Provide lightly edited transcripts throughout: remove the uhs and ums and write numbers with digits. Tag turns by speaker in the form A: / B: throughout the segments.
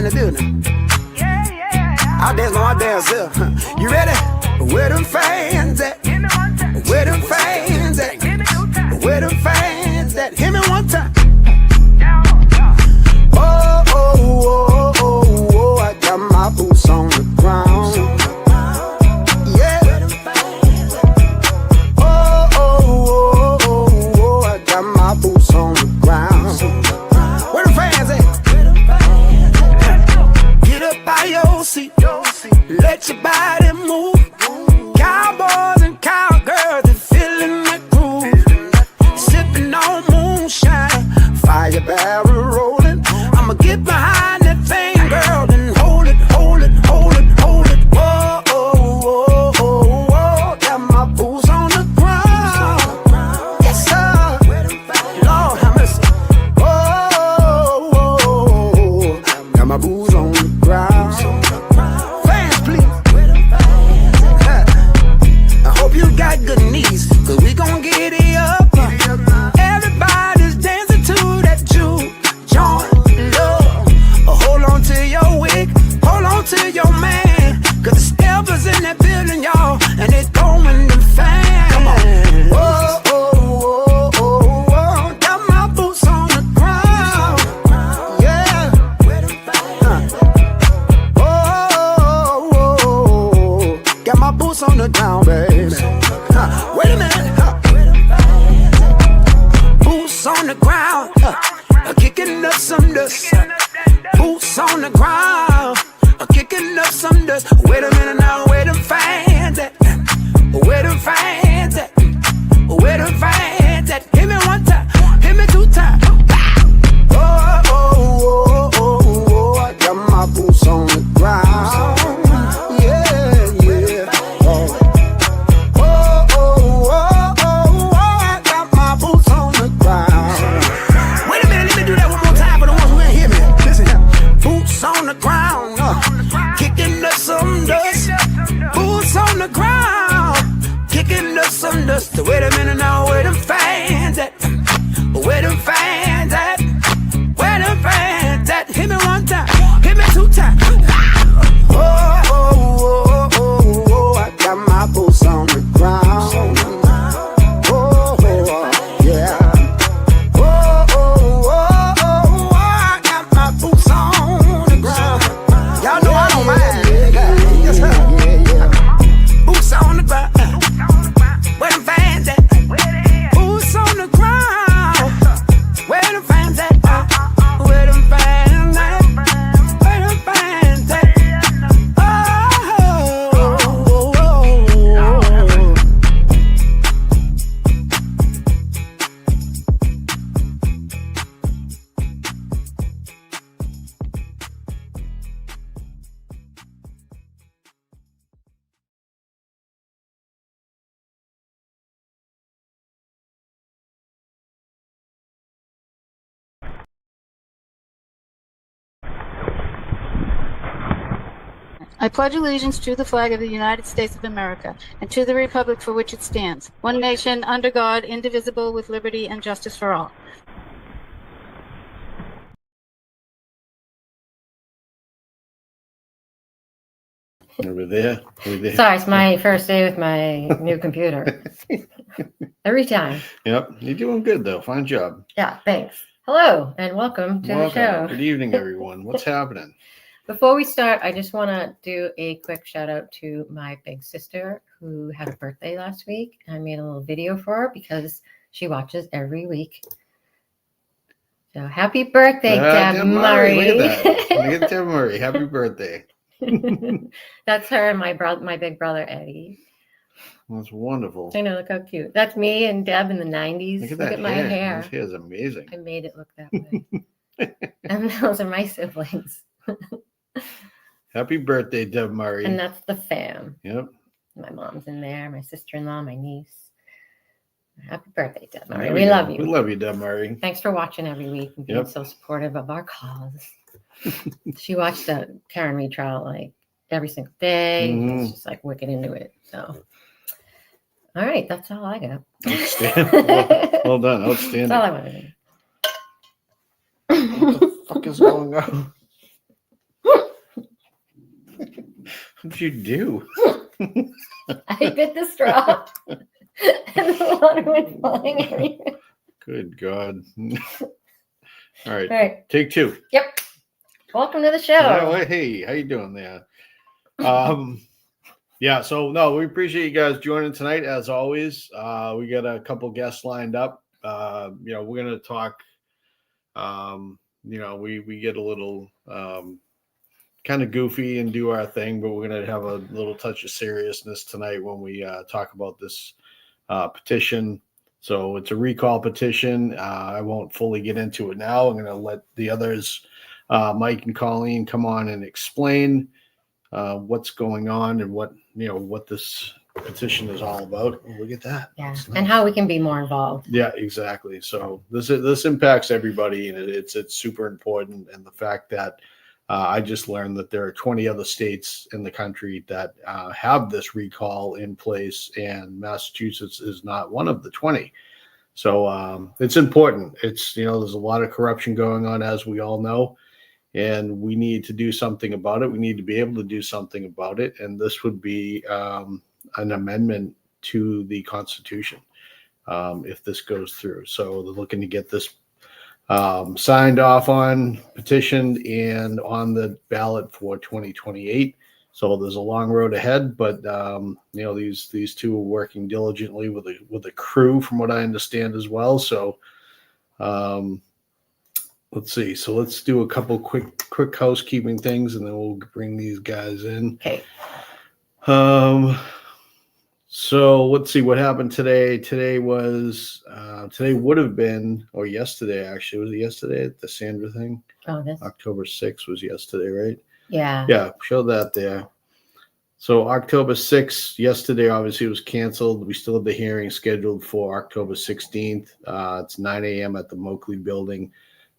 A: in the building. Out there's no dance here. You ready? Where them fans at? Where them fans at? Where them fans at? Hit me one time. Oh, oh, oh, oh, oh, I got my boots on the ground. Yeah. Oh, oh, oh, oh, oh, I got my boots on the ground. Where the fans at? Get up by your seat. Let your body move. Cowboys and cowgirls, they feeling that groove. Sipping on moonshine, fire barrel rolling. I'ma get behind that thing, girl, and hold it, hold it, hold it, hold it. Whoa, oh, oh, oh, oh, got my boots on the ground. Yes, sir. Lord, have mercy. Oh, oh, oh, got my boots on the ground. Fans, please. I hope you got good knees, cause we gon' get it up. Everybody's dancing to that juke joint love. Hold on to your wig, hold on to your man, cause the steppers in that building, y'all, and they throwing them fans. Come on. Oh, oh, oh, oh, oh, got my boots on the ground. Yeah. Oh, oh, oh, got my boots on the ground, baby. Wait a minute. Boots on the ground, kicking up some dust. Boots on the ground, kicking up some dust. Wait a minute now, where them fans at? Where them fans at? Where them fans at? Hit me one time, hit me two times. Oh, oh, oh, oh, oh, I got my boots on the ground. Yeah, yeah. Oh. Oh, oh, oh, oh, oh, I got my boots on the ground. Wait a minute, let me do that one more time for the ones who ain't hear me. Listen here. Boots on the ground, kicking up some dust. Boots on the ground, kicking up some dust. Wait a minute now, where them fans at? Where them fans at? Where them fans at? Hit me one time, hit me two times. Oh, oh, oh, oh, oh, I got my boots on the ground. Oh, oh, yeah. Oh, oh, oh, oh, I got my boots on the ground. Y'all know I don't mind. Yes, sir. Boots on the ground. Where them fans at? Boots on the ground. Where them fans at? Where them fans at? Where them fans at? Oh, oh, oh, oh.
B: I pledge allegiance to the flag of the United States of America and to the republic for which it stands, one nation, under God, indivisible, with liberty and justice for all.
C: Over there.
D: Sorry, it's my first day with my new computer. Every time.
C: Yep, you're doing good though. Fine job.
D: Yeah, thanks. Hello and welcome to the show.
C: Good evening, everyone. What's happening?
D: Before we start, I just want to do a quick shout out to my big sister who had a birthday last week. I made a little video for her because she watches every week. So happy birthday, Deb Murray.
C: Look at that. Look at Deb Murray. Happy birthday.
D: That's her and my big brother Eddie.
C: That's wonderful.
D: I know, look how cute. That's me and Deb in the 90s.
C: Look at
D: my hair.
C: That hair is amazing.
D: I made it look that way. And those are my siblings.
C: Happy birthday, Deb Murray.
D: And that's the fam.
C: Yep.
D: My mom's in there, my sister-in-law, my niece. Happy birthday, Deb Murray. We love you.
C: We love you, Deb Murray.
D: Thanks for watching every week and being so supportive of our cause. She watched the Karen Reed trial like every single day.
C: Mhm.
D: It's just like wicked into it. So, all right, that's all I got.
C: Outstanding. Well done. Outstanding.
D: That's all I want to do.
C: What the fuck is going on? What did you do?
D: I bit the straw, and the water went flying everywhere.
C: Good God. All right.
D: All right.
C: Take two.
D: Yep. Welcome to the show.
C: Yeah, well, hey, how you doing there? Yeah, so no, we appreciate you guys joining tonight as always. We got a couple guests lined up. We're gonna talk. We get a little kind of goofy and do our thing, but we're gonna have a little touch of seriousness tonight when we talk about this petition. So it's a recall petition. I won't fully get into it now. I'm gonna let the others, Mike and Colleen, come on and explain what's going on and what this petition is all about. Look at that.
D: Yeah,
C: That's
D: and
C: nice.
D: how we can be more involved.
C: Yeah, exactly. So this impacts everybody, and it's super important. And the fact that I just learned that there are 20 other states in the country that have this recall in place, and Massachusetts is not one of the 20. So it's important. It's there's a lot of corruption going on, as we all know. And we need to do something about it. We need to be able to do something about it. And this would be an amendment to the Constitution if this goes through. So they're looking to get this signed off on, petitioned, and on the ballot for 2028. So there's a long road ahead, but these two are working diligently with a crew, from what I understand as well. So let's see. So let's do a couple quick housekeeping things, and then we'll bring these guys in.
D: Okay.
C: So let's see what happened today. Today would have been, or yesterday actually. Was it yesterday, the Sandra thing?
D: Oh, this.
C: October 6th was yesterday, right?
D: Yeah.
C: Yeah, show that there. So October 6th, yesterday obviously was canceled. We still have the hearing scheduled for October 16th. It's 9 a.m. at the Moakley building.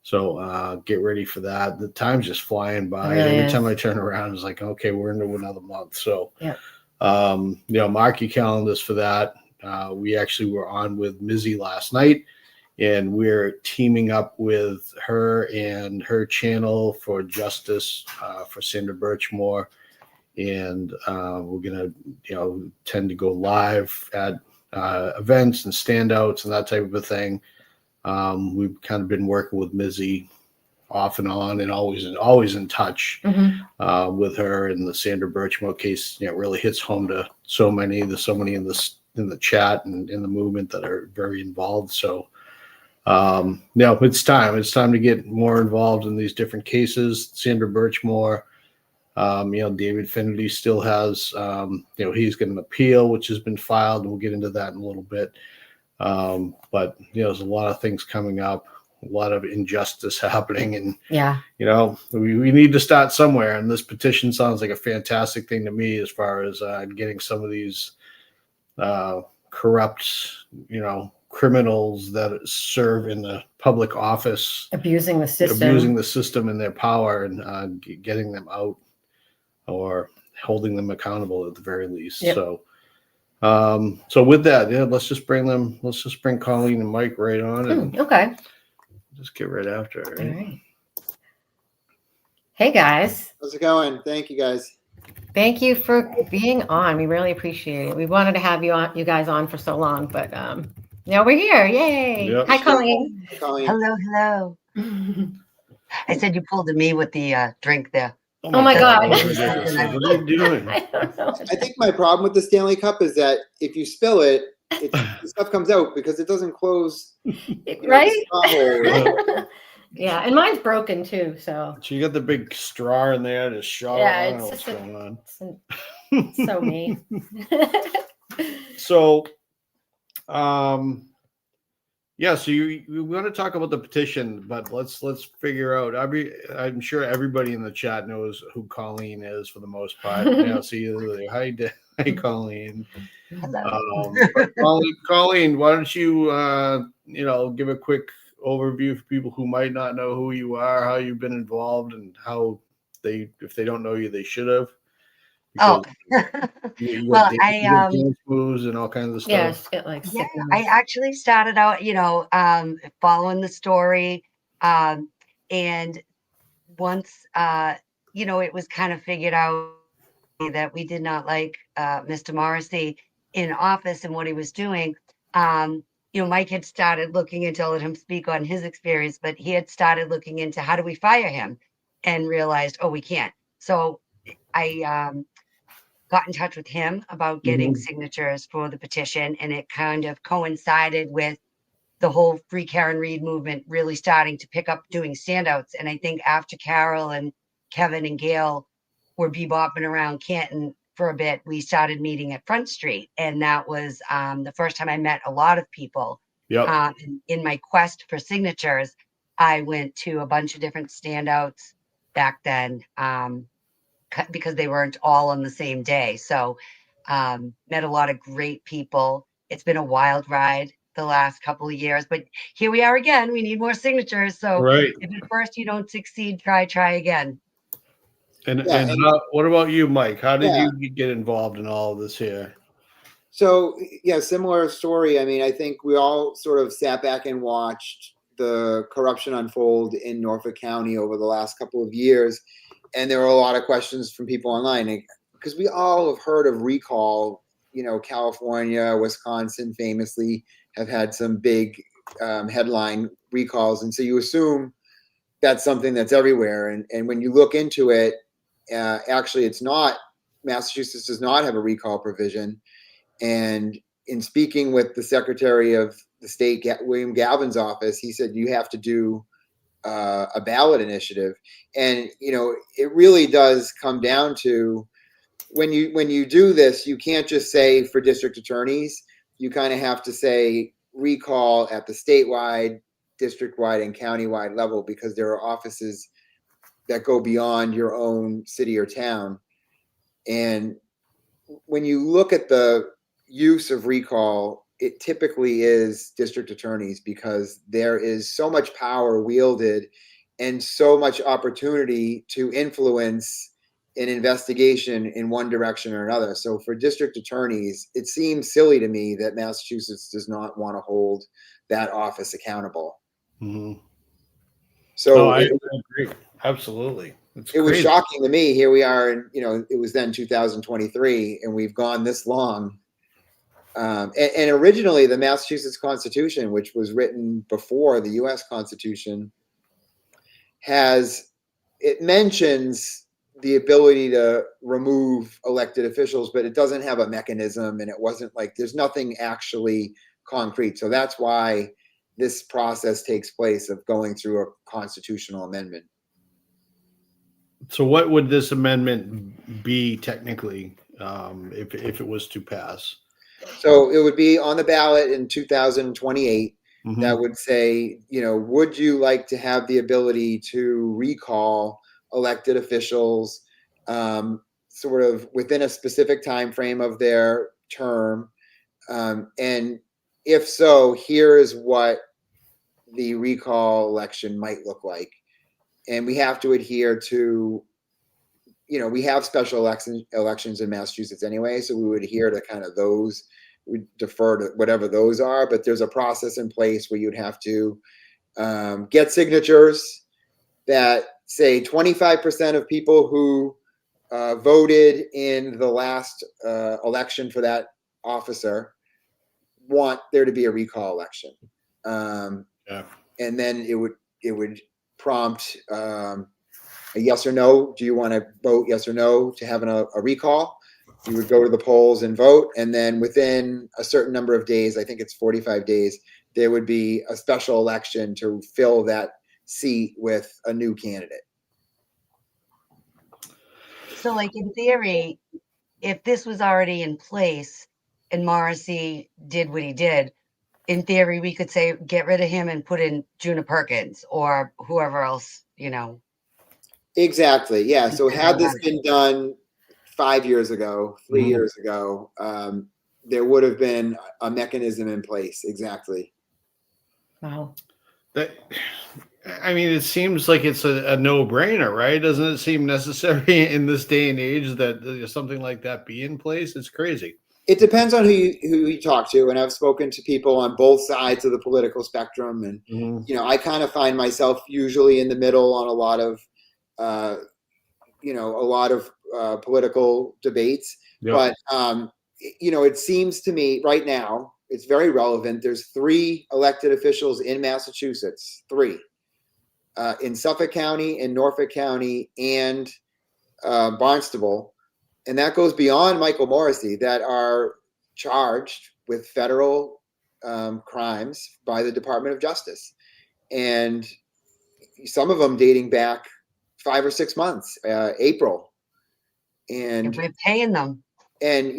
C: So get ready for that. The time's just flying by.
D: Really
C: Every
D: is.
C: time I turn around, it's like, okay, we're into another month. So,
D: Yep.
C: Mark your calendars for that. We actually were on with Mizzy last night, and we're teaming up with her and her channel for justice for Sandra Birchmore. And we're going to, tend to go live at events and standouts and that type of a thing. We've kind of been working with Mizzy off and on, and always in touch with her. And the Sandra Birchmore case, really hits home to so many. There's so many in the chat and in the movement that are very involved. So, it's time. It's time to get more involved in these different cases. Sandra Birchmore, David Finnerty still has, he's got an appeal which has been filed, and we'll get into that in a little bit. But there's a lot of things coming up, a lot of injustice happening, and
D: Yeah.
C: we need to start somewhere. And this petition sounds like a fantastic thing to me, as far as getting some of these corrupt, criminals that serve in the public office,
D: Abusing the system.
C: abusing the system and their power, and getting them out or holding them accountable at the very least.
D: Yep.
C: So with that, let's just bring Colleen and Mike right on, and
D: Okay.
C: just get right after it.
D: All
C: Right?
D: right. Hey guys.
E: How's it going? Thank you, guys.
D: Thank you for being on. We really appreciate it. We wanted to have you guys on for so long, but we're here. Yay.
C: Yep.
D: Hi, Colleen.
E: Colleen.
F: Hello. I said you pulled a me with the drink there.
D: Oh my God.
C: What are you doing?
D: I don't know.
E: I think my problem with the Stanley Cup is that if you spill it, the stuff comes out because it doesn't close.
D: Right?
E: The straw hole.
D: Yeah, and mine's broken too, so
C: So you got the big straw in there to shot.
D: Yeah,
C: I don't know
D: it's
C: what's
D: just
C: going on.
D: it's so me.
C: So, so you want to talk about the petition, but let's figure out. I'm sure everybody in the chat knows who Colleen is for the most part. See you there. Hi, Colleen.
F: Hello.
C: Colleen, why don't you give a quick overview for people who might not know who you are, how you've been involved, and how if they don't know you, they should have.
F: Oh.
C: You
F: Well,
C: got
F: I,
C: dance moves and all kinds of stuff.
D: Yeah, just get like
F: Yeah,
D: sick
F: I actually started out, following the story. And once, it was kind of figured out that we did not like Mr. Morrissey in office and what he was doing. Mike had started looking into, I'll let him speak on his experience, but he had started looking into how do we fire him and realized, oh, we can't. So I got in touch with him about getting signatures for the petition, and it kind of coincided with the whole Free Karen Reed movement really starting to pick up doing standouts. And I think after Carol and Kevin and Gail were bebopping around Canton for a bit, we started meeting at Front Street. And that was the first time I met a lot of people.
C: Yep.
F: In my quest for signatures, I went to a bunch of different standouts back then because they weren't all on the same day. So met a lot of great people. It's been a wild ride the last couple of years, but here we are again. We need more signatures. So
C: Right.
F: if at first you don't succeed, try again.
C: And
E: Yeah,
C: what about you, Mike? How did
E: Yeah.
C: you get involved in all of this here?
E: So yeah, similar story. I mean, I think we all sort of sat back and watched the corruption unfold in Norfolk County over the last couple of years. And there were a lot of questions from people online because we all have heard of recall. California, Wisconsin famously have had some big headline recalls. And so you assume that's something that's everywhere. And when you look into it, actually it's not. Massachusetts does not have a recall provision. And in speaking with the Secretary of the State, William Galvin's office, he said you have to do a ballot initiative. And it really does come down to when you do this, you can't just say for district attorneys. You kind of have to say recall at the statewide, district-wide, and county-wide level, because there are offices that go beyond your own city or town. And when you look at the use of recall, it typically is district attorneys, because there is so much power wielded and so much opportunity to influence an investigation in one direction or another. So for district attorneys, it seems silly to me that Massachusetts does not want to hold that office accountable.
C: Mm-hmm.
E: So
C: I agree. Absolutely.
E: it was shocking to me. Here we are, and it was then 2023, and we've gone this long. And originally, the Massachusetts Constitution, which was written before the U.S. Constitution, it mentions the ability to remove elected officials, but it doesn't have a mechanism, and it wasn't like there's nothing actually concrete. So that's why this process takes place of going through a constitutional amendment.
C: So what would this amendment be technically, if it was to pass?
E: So it would be on the ballot in 2028.
C: Mm-hmm.
E: That would say, would you like to have the ability to recall elected officials sort of within a specific time frame of their term? And if so, here is what the recall election might look like. And we have to adhere to, we have special elections in Massachusetts anyway, so we would adhere to kind of those. We defer to whatever those are, but there's a process in place where you'd have to get signatures that say 25% of people who voted in the last election for that officer want there to be a recall election.
C: Yeah.
E: And then it would prompt a yes or no. Do you want to vote yes or no to having a recall? You would go to the polls and vote, and then within a certain number of days, I think it's 45 days, there would be a special election to fill that seat with a new candidate.
F: So, like, in theory, if this was already in place and Morrissey did what he did, in theory, we could say, get rid of him and put in Juna Perkins or whoever else,
E: Exactly. Yeah. So had this been done 5 years ago, 3 years ago, there would have been a mechanism in place. Exactly.
D: Wow.
C: It seems like it's a no-brainer, right? Doesn't it seem necessary in this day and age that something like that be in place? It's crazy.
E: It depends on who you talk to, and I've spoken to people on both sides of the political spectrum, and I kind of find myself usually in the middle on a lot of political debates.
C: Yeah.
E: But it seems to me right now it's very relevant. There's 3 elected officials in Massachusetts, 3 in Suffolk County, in Norfolk County, and Barnstable, and that goes beyond Michael Morrissey, that are charged with federal crimes by the Department of Justice, and some of them dating back 5 or 6 months, April,
F: And we're paying them.
E: and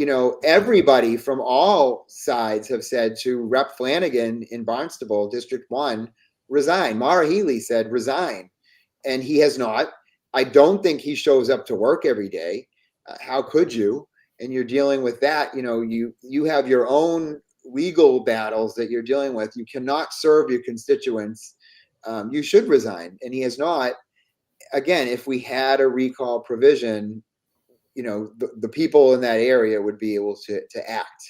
E: everybody from all sides have said to Rep. Flanagan in Barnstable, District 1, resign. Maura Healey said resign, and he has not. I don't think he shows up to work every day. How could you? And you're dealing with that. You have your own legal battles that you're dealing with. You cannot serve your constituents. You should resign, and he has not. Again, if we had a recall provision, the people in that area would be able to act.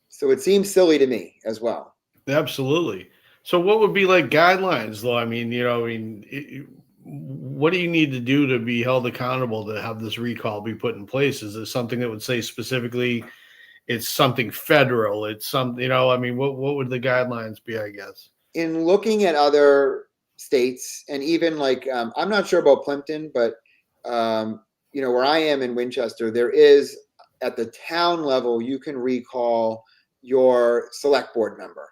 E: So it seems silly to me as well.
C: Absolutely. So what would be like guidelines, though? I mean, what do you need to do to be held accountable to have this recall be put in place? Is it something that would say specifically it's something federal? It's something, what would the guidelines be, I guess?
E: In looking at other states, and even like, I'm not sure about Plimpton, but, where I am in Winchester, there is at the town level, you can recall your select board member.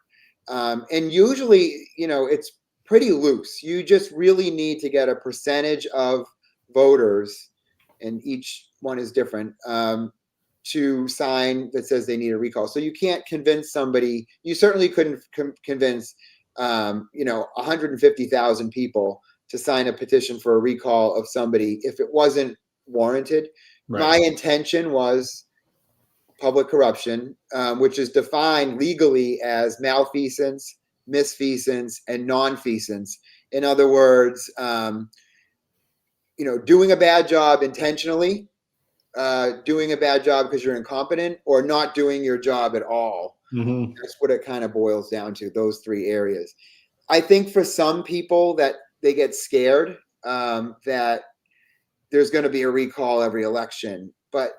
E: And usually, it's pretty loose. You just really need to get a percentage of voters, and each one is different, to sign that says they need a recall. So you can't convince somebody. You certainly couldn't convince, 150,000 people to sign a petition for a recall of somebody if it wasn't warranted. Right. My intention was public corruption, which is defined legally as malfeasance, misfeasance, and nonfeasance. In other words, doing a bad job intentionally, doing a bad job because you're incompetent, or not doing your job at all. Mm-hmm. That's what it kind of boils down to, those 3 areas. I think for some people that they get scared that there's going to be a recall every election. But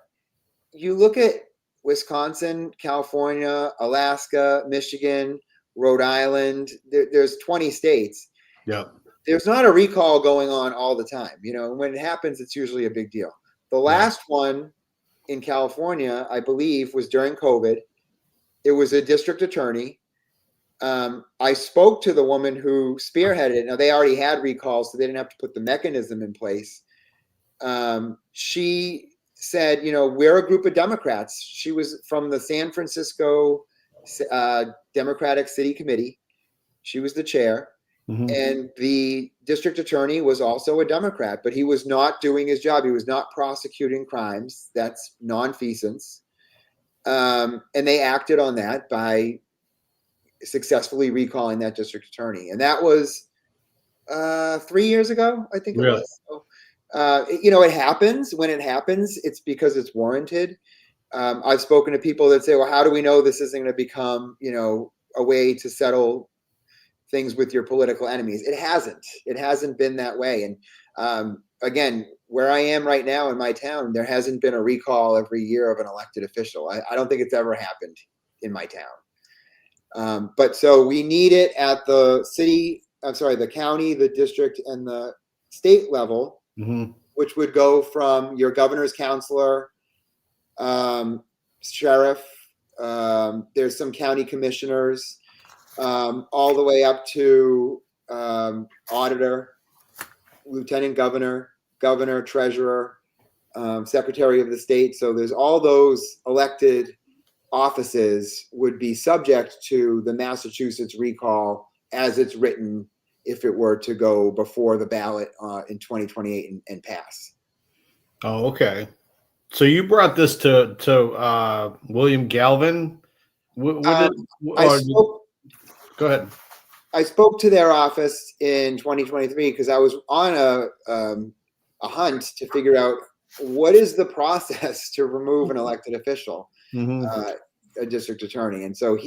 E: you look at Wisconsin, California, Alaska, Michigan, Rhode Island, there's 20 states.
C: Yeah.
E: There's not a recall going on all the time. When it happens, it's usually a big deal. The last one in California, I believe, was during COVID. It was a district attorney. I spoke to the woman who spearheaded it. Now, they already had recalls, so they didn't have to put the mechanism in place. She said, we're a group of Democrats. She was from the San Francisco Democratic City Committee. She was the chair. Mm-hmm. And the district attorney was also a Democrat, but he was not doing his job. He was not prosecuting crimes. That's nonfeasance. And they acted on that by successfully recalling that district attorney. And that was 3 years ago, I think it was. So, it happens. When it happens, it's because it's warranted. I've spoken to people that say, well, how do we know this isn't going to become, a way to settle things with your political enemies? It hasn't been that way. And again, where I am right now in my town, there hasn't been a recall every year of an elected official. I don't think it's ever happened in my town. But so we need it at the the county, the district, and the state level, mm-hmm. which would go from your governor's counselor, sheriff, there's some county commissioners, all the way up to auditor, lieutenant governor, treasurer, secretary of the state. So there's all those elected offices would be subject to the Massachusetts recall as it's written if it were to go before the ballot in 2028 and pass.
C: Oh, okay. So you brought this to William Galvin. Go ahead.
E: I spoke to their office in 2023 because I was on a hunt to figure out what is the process to remove an elected official, mm-hmm. A district attorney. And so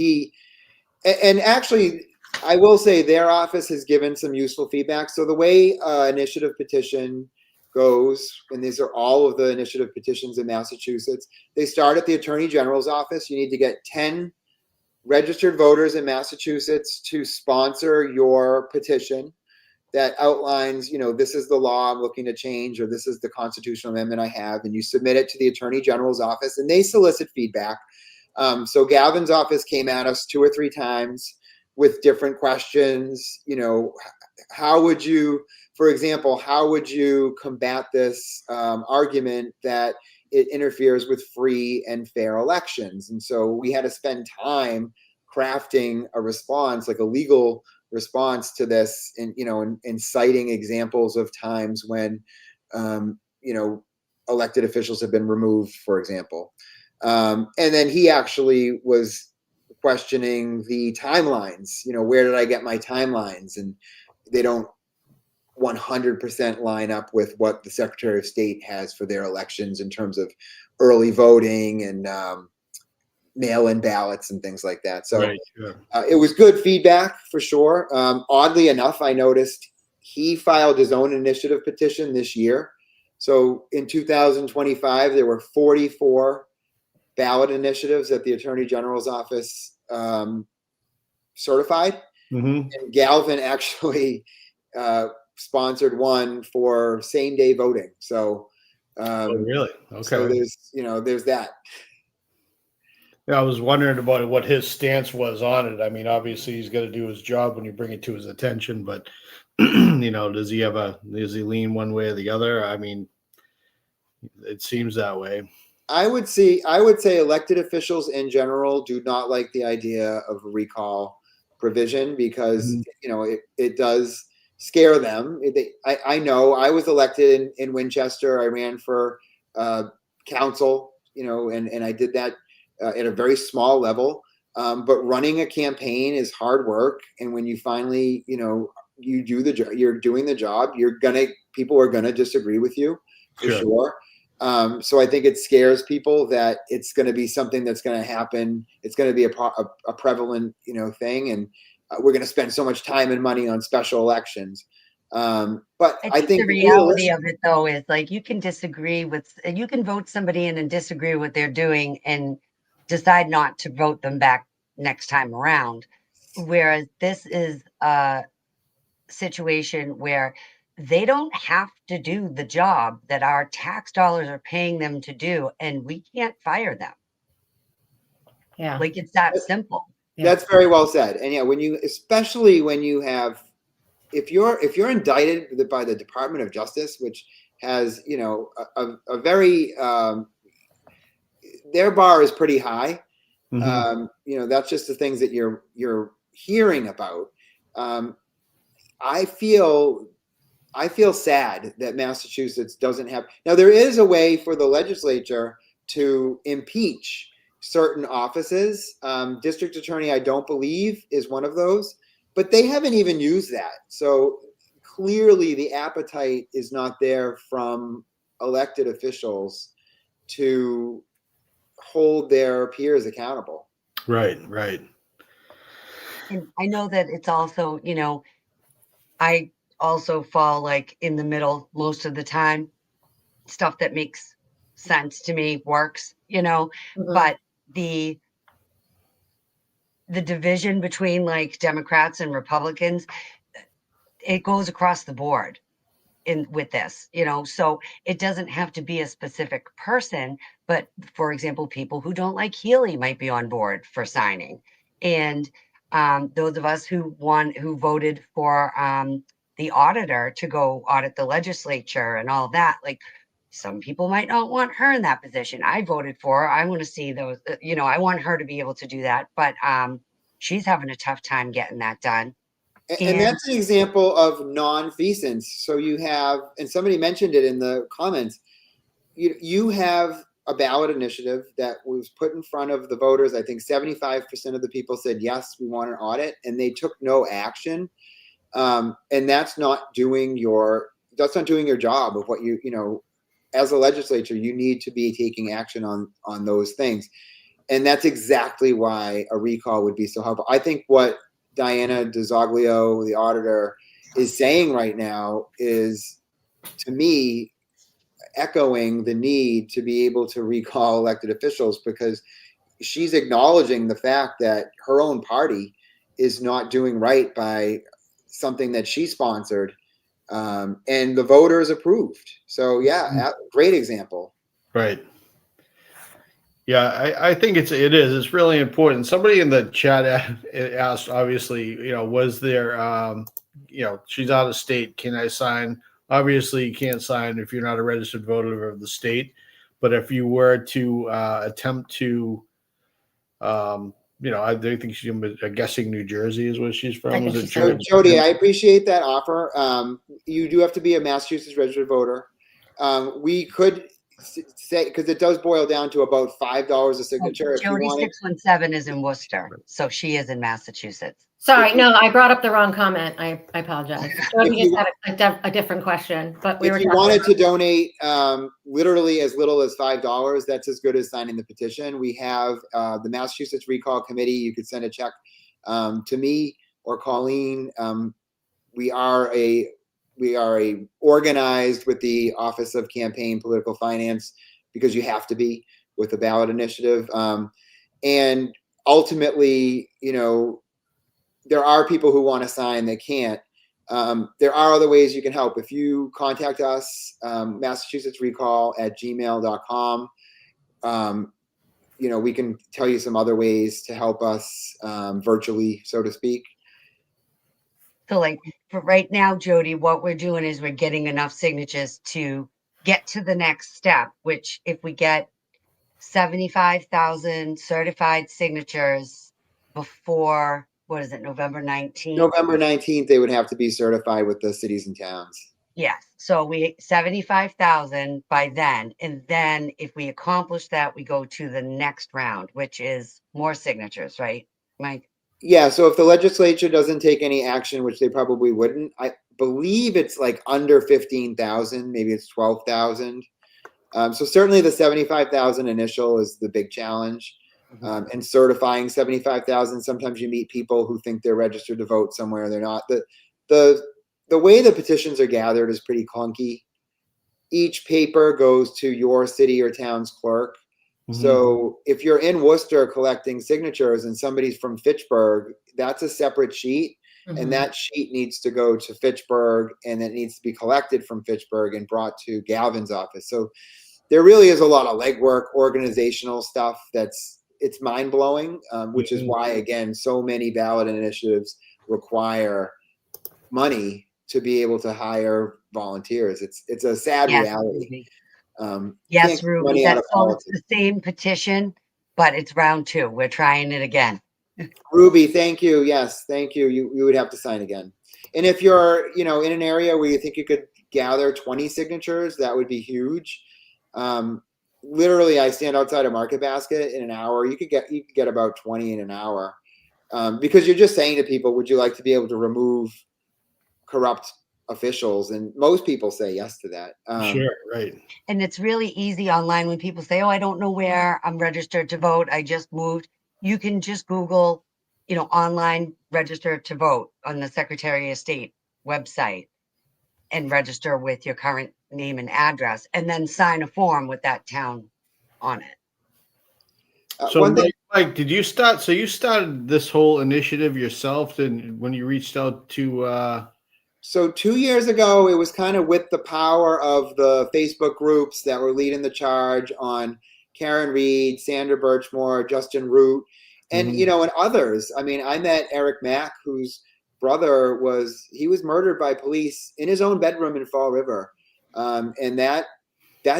E: actually, I will say their office has given some useful feedback. So the way initiative petition goes, and these are all of the initiative petitions in Massachusetts. They start at the Attorney General's office. You need to get 10 registered voters in Massachusetts to sponsor your petition that outlines, this is the law I'm looking to change, or this is the constitutional amendment I have, and you submit it to the Attorney General's office, and they solicit feedback. So Galvin's office came at us 2 or 3 times with different questions. How would you, for example, how would you combat this argument that it interferes with free and fair elections? And so we had to spend time crafting a response, like a legal response to this, and citing examples of times when, elected officials have been removed, for example. And then he actually was questioning the timelines. Where did I get my timelines? And they don't 100% line up with what the Secretary of State has for their elections in terms of early voting and mail-in ballots and things like that. So
C: Right, sure.
E: It was good feedback for sure. Oddly enough, I noticed he filed his own initiative petition this year. So in 2025, there were 44 ballot initiatives that the Attorney General's office certified.
C: Mm-hmm.
E: And Galvin actually sponsored one for same-day voting. So
C: Really? Okay.
E: so there's that.
C: Yeah, I was wondering about what his stance was on it. I mean, obviously he's got to do his job when you bring it to his attention, but does he lean one way or the other? I mean, it seems that way.
E: I would say elected officials in general do not like the idea of a recall provision because it does scare them. I know I was elected in Winchester. I ran for council, and I did that at a very small level. But running a campaign is hard work, and when you finally, you do the job, you're doing the job. People are gonna disagree with you for sure. So I think it scares people that it's going to be something that's going to happen. It's going to be a prevalent, thing, and we're going to spend so much time and money on special elections. But I think
F: the reality of it, though, is like you can vote somebody in and disagree with what they're doing and decide not to vote them back next time around. Whereas this is a situation where they don't have to do the job that our tax dollars are paying them to do, and we can't fire them.
D: Yeah.
F: Like it's that simple.
E: That's very well said. And yeah, especially when you have, if you're indicted by the Department of Justice, which has, a very, their bar is pretty high.
C: Mm-hmm.
E: That's just the things that you're hearing about. I feel sad that Massachusetts doesn't have. Now, there is a way for the legislature to impeach certain offices. District attorney, I don't believe, is one of those, but they haven't even used that. So clearly the appetite is not there from elected officials to hold their peers accountable.
C: Right.
F: And I know that it's also, I also fall like in the middle most of the time. Stuff that makes sense to me works, but the division between like Democrats and Republicans, it goes across the board with this, so it doesn't have to be a specific person, but for example, people who don't like Healy might be on board for signing. And those of us who voted for the auditor to go audit the legislature and all that, like some people might not want her in that position. I voted for her. I want to see those, I want her to be able to do that, but she's having a tough time getting that done.
E: And that's an example of nonfeasance. So you have, and somebody mentioned it in the comments, you have a ballot initiative that was put in front of the voters. I think 75% of the people said, yes, we want an audit, and they took no action. And that's not doing your job of what as a legislature, you need to be taking action on those things. And that's exactly why a recall would be so helpful. I think what Diana DiZoglio, the auditor, is saying right now is, to me, echoing the need to be able to recall elected officials, because she's acknowledging the fact that her own party is not doing right by something that she sponsored, and the voters approved. So yeah, great example.
C: Right. Yeah, I think it is. It's really important. Somebody in the chat asked, obviously, was there, she's out of state. Can I sign? Obviously, you can't sign if you're not a registered voter of the state. But if you were to attempt to, I think she's guessing New Jersey is where she's from. Was it
E: So, Jody, I appreciate that offer. You do have to be a Massachusetts registered voter. We could say, because it does boil down to about $5 a signature. If you
F: Jody
E: wanted,
F: 617 is in Worcester, so she is in Massachusetts.
D: Sorry, no, I brought up the wrong comment. I apologize. Jody just had a different question, but we were.
E: If you wanted to donate literally as little as $5, that's as good as signing the petition. We have the Massachusetts Recall Committee. You could send a check to me or Colleen. We are organized with the Office of Campaign Political Finance, because you have to be with the ballot initiative. And ultimately, there are people who want to sign, they can't. There are other ways you can help. If you contact us, massachusettsrecall@gmail.com, we can tell you some other ways to help us virtually, so to speak.
F: So like for right now, Jody, what we're doing is we're getting enough signatures to get to the next step, which if we get 75,000 certified signatures before, what is it, November 19th?
E: November 19th, they would have to be certified with the cities and towns.
F: Yes. So we 75,000 by then. And then if we accomplish that, we go to the next round, which is more signatures, right, Mike?
E: Yeah, so if the legislature doesn't take any action, which they probably wouldn't, I believe it's like under 15,000, maybe it's 12,000. So certainly the 75,000 initial is the big challenge. And certifying 75,000, sometimes you meet people who think they're registered to vote somewhere, they're not. The way the petitions are gathered is pretty clunky. Each paper goes to your city or town's clerk. So if you're in Worcester collecting signatures and somebody's from Fitchburg, that's a separate sheet. And that sheet needs to go to Fitchburg, and it needs to be collected from Fitchburg and brought to Galvin's office. So there really is a lot of legwork, organizational stuff it's mind-blowing, which is why, again, so many ballot initiatives require money to be able to hire volunteers. It's a sad reality.
F: Yes, Ruby, that's all. It's the same petition, but it's round 2. We're trying it again.
E: Ruby, thank you. Yes, thank you. You would have to sign again. And if you're, in an area where you think you could gather 20 signatures, that would be huge. Literally, I stand outside of Market Basket in an hour. You could get about 20 in an hour, because you're just saying to people, "Would you like to be able to remove corrupt officials?" And most people say yes to that.
C: Sure, right.
F: And it's really easy online when people say, "Oh, I don't know where I'm registered to vote. I just moved." You can just Google, online register to vote on the Secretary of State website and register with your current name and address, and then sign a form with that town on it.
C: So Mike, did you start? So you started this whole initiative yourself, and when you reached out to?
E: So 2 years ago, it was kind of with the power of the Facebook groups that were leading the charge on Karen Reed, Sandra Birchmore, Justin Root, and and others. I mean, I met Eric Mack, whose brother was murdered by police in his own bedroom in Fall River, and that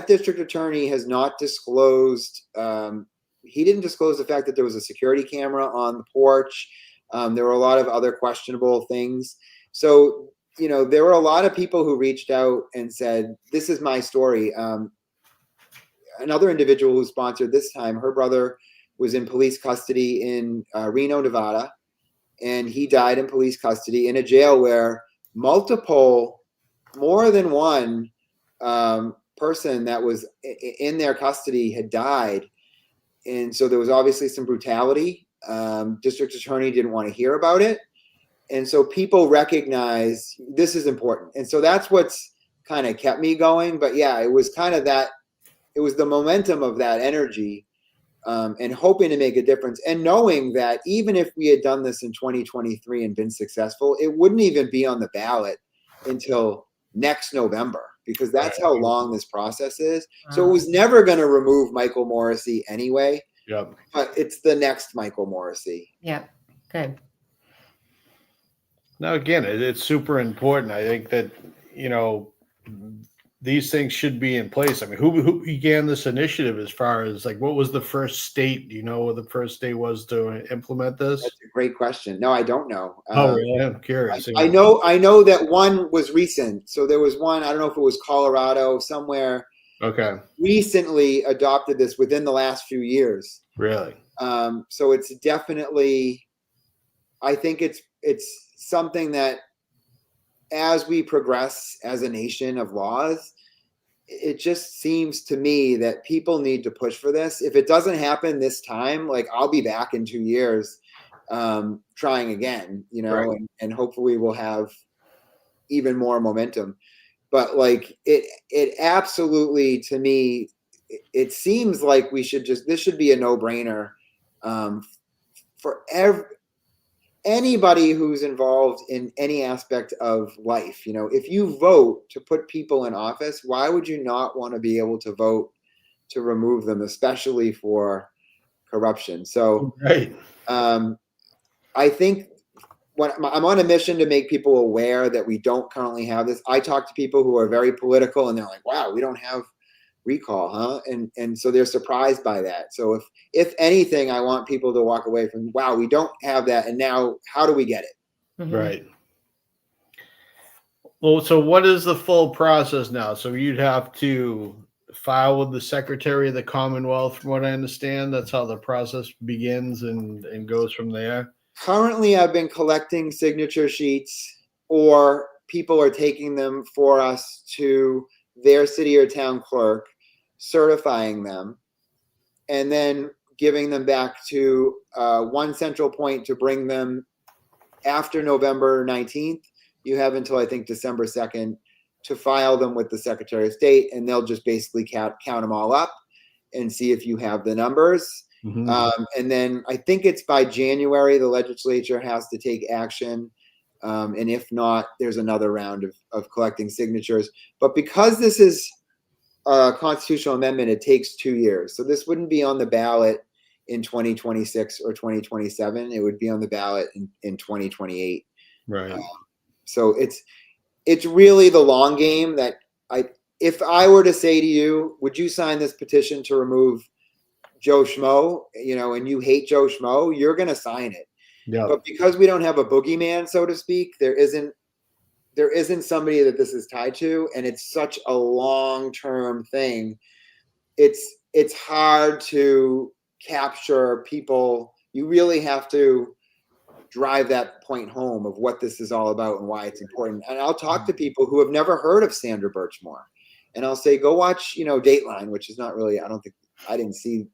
E: district attorney has not disclosed. He didn't disclose the fact that there was a security camera on the porch. There were a lot of other questionable things. So there were a lot of people who reached out and said, "This is my story." Another individual who sponsored this time, her brother was in police custody in Reno, Nevada, and he died in police custody in a jail where more than one person that was in their custody had died. And so there was obviously some brutality. District attorney didn't want to hear about it. And so people recognize this is important. And so that's what's kind of kept me going. But yeah, it was kind of that, it was the momentum of that energy, and hoping to make a difference, and knowing that even if we had done this in 2023 and been successful, it wouldn't even be on the ballot until next November, because that's how long this process is. So it was never going to remove Michael Morrissey anyway,
C: Yep.
E: but it's the next Michael Morrissey.
D: Yep. Good.
C: Now, again, it's super important. I think that, you know, these things should be in place. I mean, who began this initiative as far as like, what was the first state? Do you know what the first state was to implement this?
E: That's a great question. No, I don't know.
C: Oh, really? I'm curious.
E: I know that one was recent. So there was one, I don't know if it was Colorado, somewhere
C: Okay.
E: recently adopted this within the last few years.
C: Really?
E: So it's definitely, I think it's something that as we progress as a nation of laws, it just seems to me that people need to push for this. If it doesn't happen this time, like I'll be back in 2 years trying again, you know,
C: Right.
E: and hopefully we'll have even more momentum. But like it absolutely, to me, it seems like we should just, this should be a no-brainer for anybody who's involved in any aspect of life. You know, if you vote to put people in office, why would you not want to be able to vote to remove them, especially for corruption? So
C: Right.
E: I think when I'm on a mission to make people aware that we don't currently have this. I talk to people who are very political and they're like, wow, we don't have recall, huh? And so they're surprised by that. So if anything, I want people to walk away from, wow, we don't have that, and now how do we get it?
D: Mhm.
C: Right. Well, so what is the full process now? So you'd have to file with the Secretary of the Commonwealth, from what I understand. That's how the process begins and goes from there.
E: Currently, I've been collecting signature sheets, or people are taking them for us to their city or town clerk, certifying them, and then giving them back to one central point to bring them after November 19th. You have until I think December 2nd to file them with the Secretary of State, and they'll just basically count them all up and see if you have the numbers.
C: Mhm.
E: And then I think it's by January, the legislature has to take action. And if not, there's another round of collecting signatures. But because this is a constitutional amendment, it takes 2 years. So this wouldn't be on the ballot in 2026 or 2027. It would be on the ballot in 2028.
C: Right.
E: So it's really the long game that if I were to say to you, would you sign this petition to remove Joe Schmo, you know, and you hate Joe Schmo, you're going to sign it.
C: Yeah.
E: But because we don't have a boogeyman, so to speak, there isn't somebody that this is tied to, and it's such a long-term thing. It's hard to capture people. You really have to drive that point home of what this is all about and why it's important. And I'll talk to people who have never heard of Sandra Birchmore, and I'll say, go watch, you know, Dateline, which is not really, I didn't see,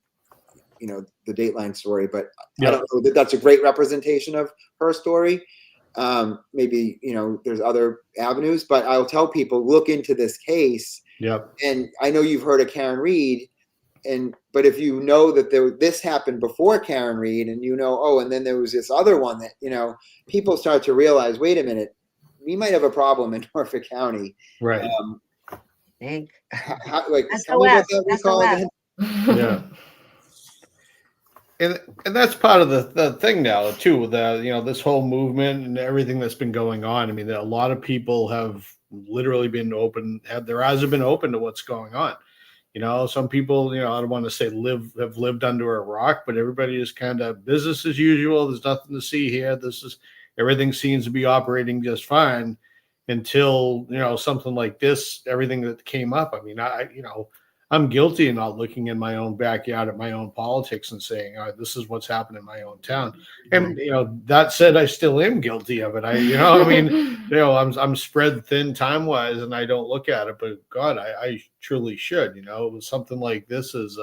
E: you know, the Dateline story, but
C: Yeah.
E: I don't know that that's a great representation of her story. Maybe, you know, there's other avenues, but I'll tell people, look into this case.
C: Yep.
E: And I know you've heard of Karen Reed, but if you know that this happened before Karen Reed, and you know, oh, and then there was this other one that, you know, people start to realize, wait a minute, we might have a problem in Norfolk County.
C: Right.
F: Think.
E: Like,
F: SOS,
E: tell me what that recall
F: SOS.
E: again.
C: Yeah. And that's part of the thing now too, with you know, this whole movement and everything that's been going on. I mean, a lot of people have literally been their eyes have been open to what's going on. You know, some people, you know, I don't want to say have lived under a rock, but everybody is kind of business as usual. There's nothing to see here. Everything seems to be operating just fine until, you know, something like this, everything that came up. I mean, I'm guilty of not looking in my own backyard at my own politics and saying, all right, this is what's happened in my own town. And, you know, that said, I still am guilty of it. I'm spread thin time wise and I don't look at it, but God, I truly should, you know, it was something like this is,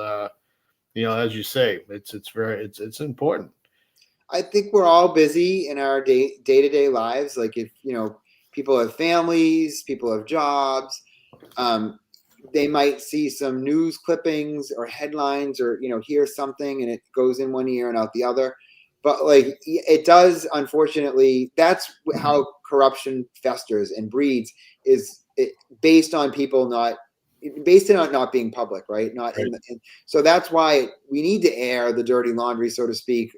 C: you know, as you say, it's important.
E: I think we're all busy in our day-to-day lives. Like, if, you know, people have families, people have jobs. they might see some news clippings or headlines or, hear something and it goes in one ear and out the other. But like it does, unfortunately, that's how corruption festers and breeds, based on people based on not being public, right? So that's why we need to air the dirty laundry, so to speak,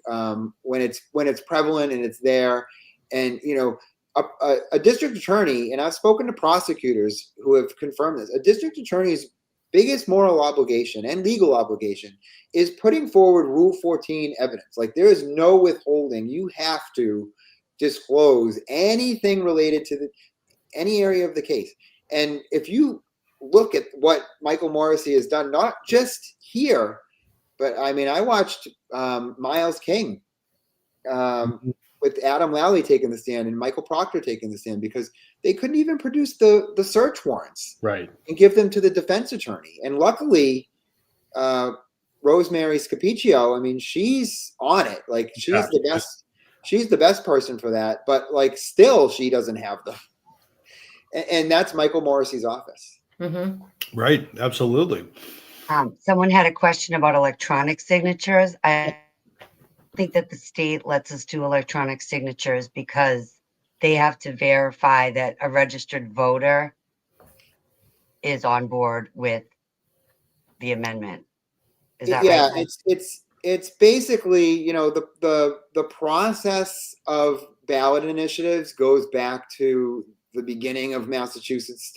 E: when it's prevalent and it's there. And a district attorney, and I've spoken to prosecutors who have confirmed this, a district attorney's biggest moral obligation and legal obligation is putting forward Rule 14 evidence. Like there is no withholding. You have to disclose anything related to any area of the case. And if you look at what Michael Morrissey has done, not just here, but I mean, I watched Miles King with Adam Lally taking the stand and Michael Proctor taking the stand because they couldn't even produce the search warrants,
C: right,
E: and give them to the defense attorney. And luckily, Rosemary Scapiccio, I mean, she's on it. Like she's the best. She's the best person for that. But like, still, she doesn't have them. And that's Michael Morrissey's office.
D: Mm-hmm.
C: Right, absolutely.
F: Someone had a question about electronic signatures. I think that the state lets us do electronic signatures because they have to verify that a registered voter is on board with the amendment. Is that right?
E: It's basically, the process of ballot initiatives goes back to the beginning of Massachusetts,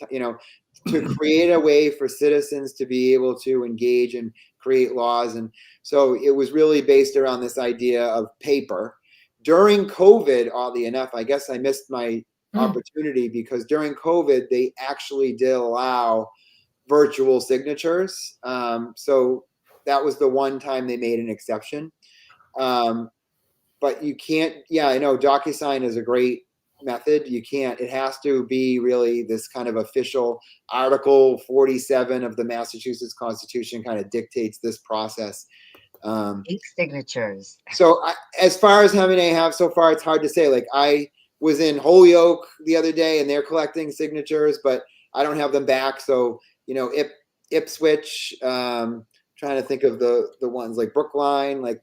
E: to create a way for citizens to be able to engage and create laws. And so it was really based around this idea of paper. During COVID, oddly enough, I guess I missed my opportunity because during COVID, they actually did allow virtual signatures. So that was the one time they made an exception. But you can't, I know DocuSign is a great method. You can't, it has to be really this kind of official Article 47 of the Massachusetts Constitution kind of dictates this process.
F: Ink signatures.
E: So as far as how many I have so far, it's hard to say. Like I was in Holyoke the other day and they're collecting signatures, but I don't have them back. So, Ipswich, trying to think of the ones like Brookline, like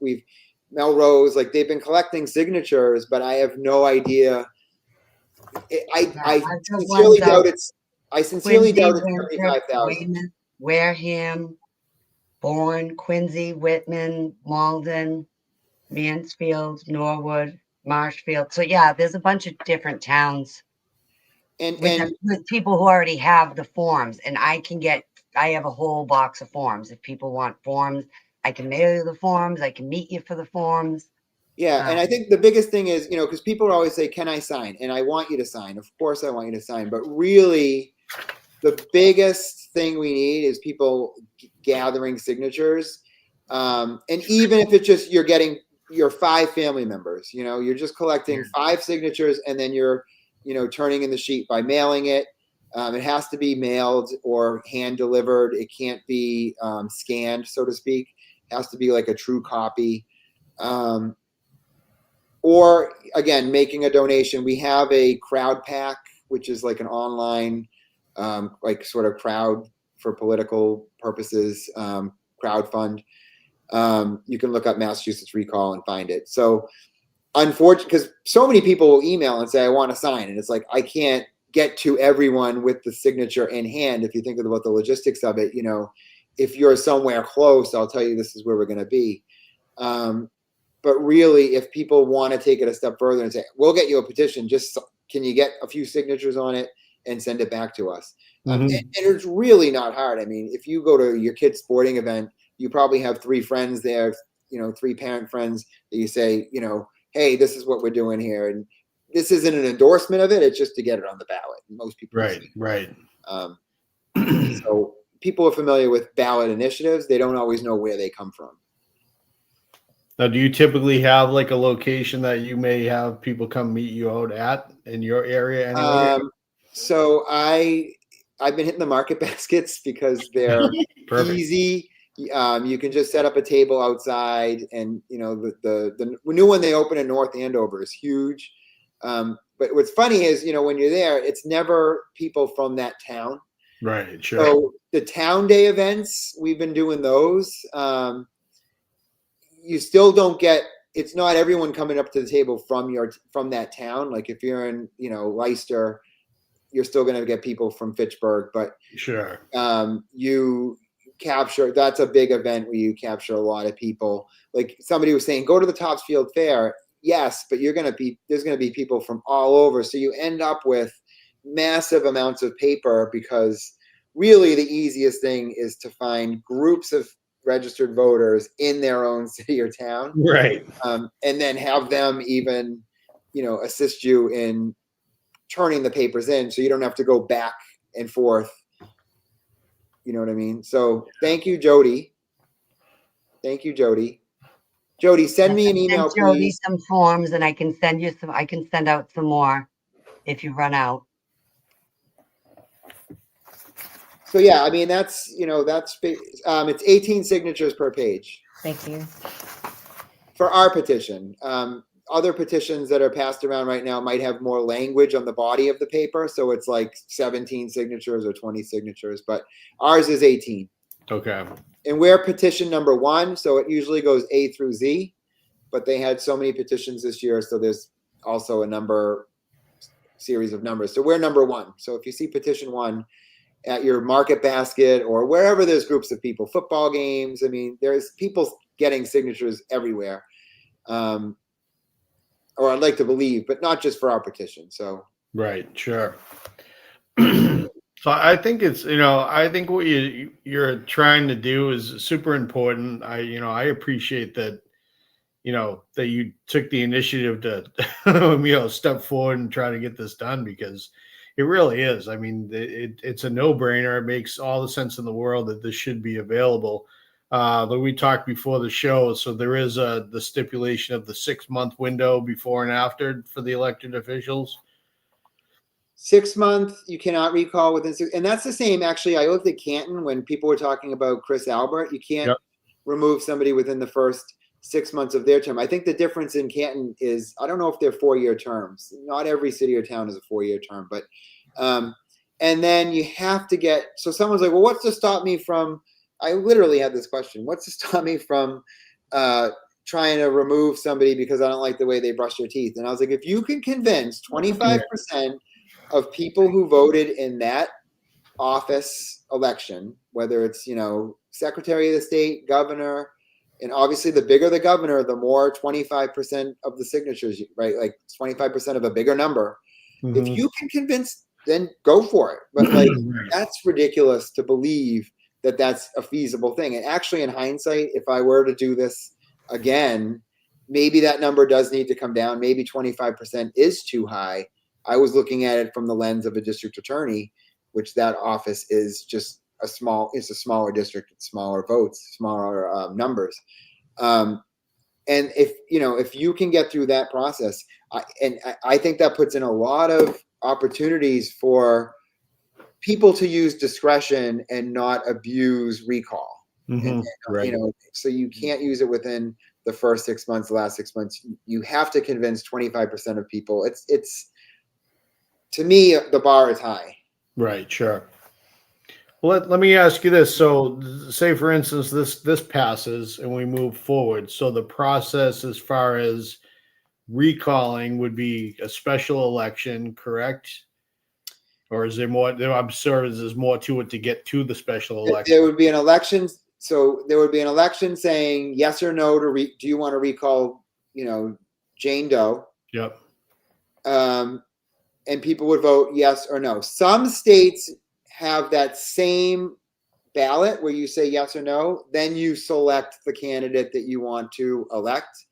E: Melrose, like they've been collecting signatures, but I have no idea. I sincerely doubt it's 35,000.
F: Wareham, Bourne, Quincy, Whitman, Malden, Mansfield, Norwood, Marshfield. So yeah, there's a bunch of different towns
E: and
F: with people who already have the forms, and I have a whole box of forms. If people want forms, I can mail you the forms. I can meet you for the forms.
E: Yeah, and I think the biggest thing is, because people always say, "Can I sign?" And I want you to sign. Of course, I want you to sign. But really, the biggest thing we need is people gathering signatures. And even if it's just you're getting your 5 family members, you're just collecting 5 signatures, and then you're, turning in the sheet by mailing it. It has to be mailed or hand delivered. It can't be scanned, so to speak. It has to be like a true copy. Or again, making a donation. We have a crowd pack, which is like an online, like sort of crowd for political purposes, crowd fund. You can look up Massachusetts Recall and find it. So unfortunately, because so many people will email and say, I want to sign. And it's like, I can't get to everyone with the signature in hand. If you think about the logistics of it, if you're somewhere close, I'll tell you this is where we're going to be. But really, if people want to take it a step further and say, we'll get you a petition, just can you get a few signatures on it and send it back to us? And it's really not hard. I mean, if you go to your kid's sporting event, you probably have 3 friends there, 3 parent friends that you say, hey, this is what we're doing here. And this isn't an endorsement of it. It's just to get it on the ballot. Most people.
C: Right.
E: So people are familiar with ballot initiatives. They don't always know where they come from.
C: Now, do you typically have like a location that you may have people come meet you out at in your area anyway?
E: So I've been hitting the market baskets because they're easy. You can just set up a table outside, and the new one they open in North Andover is huge. But what's funny is, when you're there, it's never people from that town.
C: Right. Sure.
E: So the town day events, we've been doing those. You still don't get, it's not everyone coming up to the table from that town. Like if you're in, Leicester, you're still going to get people from Fitchburg, but
C: Sure.
E: you capture, that's a big event where you capture a lot of people. Like somebody was saying, go to the Topsfield Fair. Yes, but there's going to be people from all over. So you end up with massive amounts of paper, because really the easiest thing is to find groups of registered voters in their own city or town.
C: Right.
E: And then have them even, assist you in turning the papers in, so you don't have to go back and forth. You know what I mean? So thank you, Jody. Thank you, Jody. Jody, send me an email,
F: Send Jody
E: please.
F: some forms, and I can send you some. I can send out some more if you run out.
E: So yeah, I mean that's it's 18 signatures per page
D: Thank you.
E: for our petition. Other petitions that are passed around right now might have more language on the body of the paper, so it's like 17 signatures or 20 signatures, but ours is 18.
C: Okay.
E: And we're petition number 1, so it usually goes A through Z, but they had so many petitions this year, so there's also a series of numbers. So we're number 1. So if you see petition 1 at your market basket or wherever there's groups of people, football games, I mean, there's people getting signatures everywhere. Or I'd like to believe, but not just for our petition. So
C: Right. Sure. So I think it's, I think what you're trying to do is super important. I appreciate that, that you took the initiative to, step forward and try to get this done, because it really is. I mean, it's a no-brainer. It makes all the sense in the world that this should be available. But we talked before the show, so there is the stipulation of the 6-month window before and after for the elected officials.
E: 6 months, you cannot recall within 6, and that's the same. Actually, I looked at Canton when people were talking about Chris Albert. You can't remove somebody within the first 6 months of their term. I think the difference in Canton is, I don't know if they're 4-year terms. Not every city or town is a 4-year term, but and then you have to get. So someone's like, well, what's to stop me from? I literally had this question. What's to stop me from trying to remove somebody because I don't like the way they brush their teeth? And I was like, if you can convince 25% of people who voted in that office election, whether it's, Secretary of the State, governor, and obviously the bigger the governor, the more 25% of the signatures, right? Like 25% of a bigger number.
C: Mm-hmm.
E: If you can convince, then go for it. But that's ridiculous to believe that that's a feasible thing. And actually, in hindsight, if I were to do this again, maybe that number does need to come down. Maybe 25% is too high. I was looking at it from the lens of a district attorney, which that office is just it's a smaller district, smaller votes, smaller numbers. And if you can get through that process, I think that puts in a lot of opportunities for people to use discretion and not abuse recall.
C: Mm-hmm. Right.
E: So you can't use it within the first 6 months, the last 6 months. You have to convince 25% of people. It's to me, the bar is high.
C: Right. Sure. Well, let me ask you this. So say, for instance, this passes and we move forward. So the process as far as recalling would be a special election, correct? Or is there more? I'm sure there's more to it to get to the special election.
E: There would be an election. So there would be an election saying yes or no to do you want to recall, Jane Doe?
C: Yep.
E: And people would vote yes or no. Some states have that same ballot where you say yes or no, then you select the candidate that you want to elect.